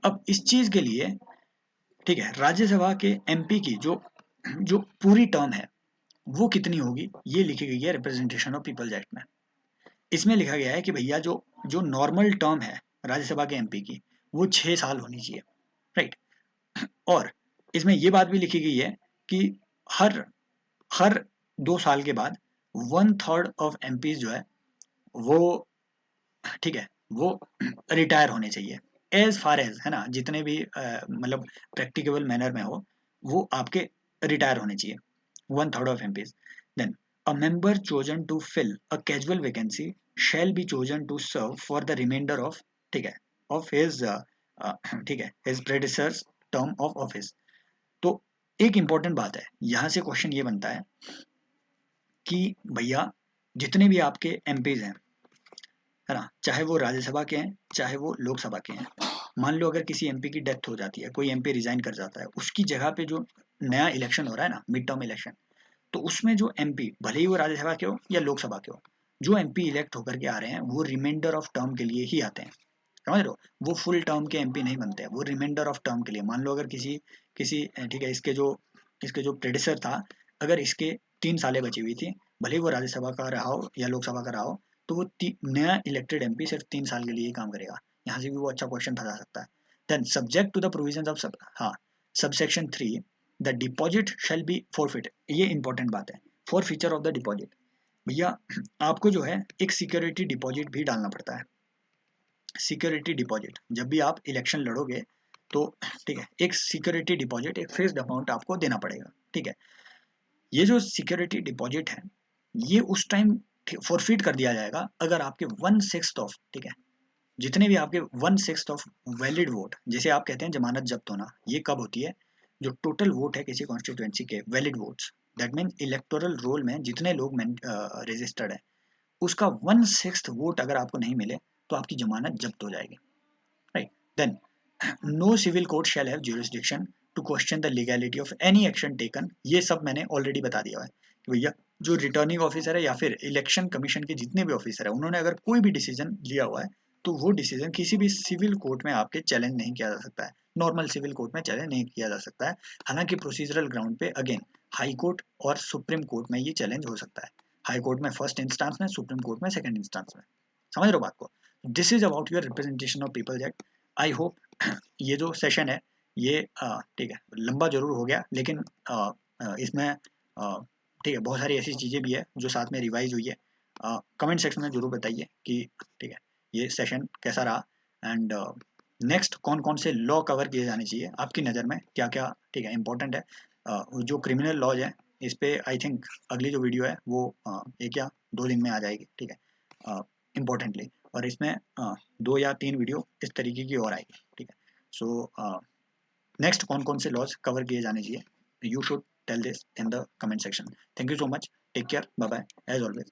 अब इस चीज के लिए, ठीक है, राज्यसभा के एमपी की जो जो पूरी टर्म है वो कितनी होगी, ये लिखी गई है रिप्रेजेंटेशन ऑफ पीपल्स एक्ट में। इसमें लिखा गया है कि भैया जो जो नॉर्मल टर्म है राज्यसभा के एमपी की, वो 6 साल होनी चाहिए। राइट, और इसमें ये बात भी लिखी गई है कि हर हर 2 साल के बाद 1/3 ऑफ एमपीज जो है वो, ठीक है, वो रिटायर होने चाहिए। एज फार एज, है ना, जितने भी मतलब प्रैक्टिकेबल मैनर में हो वो आपके रिटायर होने चाहिए 1/3 of MPs. Then a member chosen to fill a casual vacancy shall be chosen to serve for the reminder of, ठीक है, ऑफ हिज, ठीक है, his predecessors term of office. तो एक इंपॉर्टेंट बात है, यहाँ से क्वेश्चन ये बनता है कि भैया जितने भी आपके एमपीज हैं, है ना, चाहे वो राज्यसभा के हैं चाहे वो लोकसभा के हैं, मान लो अगर किसी एमपी की डेथ हो जाती है, कोई एमपी रिजाइन कर जाता है, उसकी जगह पे जो नया इलेक्शन हो रहा है ना, मिड टर्म इलेक्शन, तो उसमें जो एमपी, भले ही वो राज्यसभा के हो या लोकसभा के हो, जो एमपी इलेक्ट होकर के आ रहे हैं वो रिमाइंडर ऑफ टर्म के लिए ही आते हैं। समझ रहे हो? वो फुल टर्म के एमपी नहीं बनते हैं, वो रिमाइंडर ऑफ टर्म के लिए। मान लो अगर किसी किसी ठीक है, इसके जो प्रेडिसर था, अगर इसके 3 सालें बची हुई थी, भले ही वो राज्यसभा का रहा हो या लोकसभा का रहा हो, तो वो नया इलेक्टेड एमपी सिर्फ 3 साल के लिए ही काम करेगा। यहाँ से भी वो अच्छा क्वेश्चन फंसा सकता है। Then subject to the provisions of हाँ, subsection 3, the deposit shall be forfeit. ये इंपॉर्टेंट बात है, forfeiture of the deposit. भैया आपको जो है एक सिक्योरिटी डिपॉजिट भी डालना पड़ता है। सिक्योरिटी डिपॉजिट, जब भी आप इलेक्शन लड़ोगे तो, ठीक है, एक सिक्योरिटी डिपॉजिट, एक फिक्स्ड अमाउंट आपको देना पड़ेगा। ठीक है, ये जो सिक्योरिटी डिपॉजिट है ये उस टाइम फॉरफिट कर दिया जाएगा अगर आपके 1/6 ऑफ, ठीक है, जितने भी आपके 1/6 ऑफ वैलिड वोट, जैसे आप कहते हैं जमानत जब्त होना, ये कब होती है? जो टोटल वोट है किसी कॉन्स्टिट्यूएंसी के, valid votes, that mean electoral roll में जितने लोग रजिस्टर्ड है, उसका 1/6 वोट अगर आपको नहीं मिले तो आपकी जमानत जब्त हो जाएगी, right. Then no civil court shall have jurisdiction to question the legality of any action taken. ये सब मैंने ऑलरेडी बता दिया है कि भैया जो रिटर्निंग ऑफिसर है या फिर इलेक्शन कमीशन के जितने भी ऑफिसर है, उन्होंने अगर कोई भी डिसीजन लिया हुआ है तो वो डिसीजन किसी भी सिविल कोर्ट में आपके चैलेंज नहीं किया जा सकता है, नॉर्मल सिविल कोर्ट में चैलेंज नहीं किया जा सकता है। हालांकि प्रोसीजरल ग्राउंड पे अगेन हाई कोर्ट और सुप्रीम कोर्ट में ये चैलेंज हो सकता है, हाई कोर्ट में फर्स्ट इंस्टांस में, सुप्रीम कोर्ट में सेकंड इंस्टांस में। समझ रहे हो बात को? This is about your representation of peoples act. I hope ये जो सेशन है ये ठीक है, लंबा जरूर हो गया, लेकिन इसमें ठीक है बहुत सारी ऐसी चीज़ें भी है जो साथ में रिवाइज हुई है। कमेंट सेक्शन में जरूर बताइए कि ठीक है ये सेशन कैसा रहा, एंड नेक्स्ट कौन कौन से लॉ कवर किए जाने चाहिए आपकी नज़र में, क्या क्या ठीक है इंपॉर्टेंट है। जो क्रिमिनल लॉज है इस पे आई थिंक अगली जो वीडियो है वो 1 या 2 दिन में आ जाएगी, ठीक है इम्पोर्टेंटली। और इसमें 2 या 3 वीडियो इस तरीके की और आएगी, ठीक है। सो नेक्स्ट कौन कौन से लॉज कवर किए जाने चाहिए, you should tell this in the comment section. Thank you so much, take care, bye bye as always.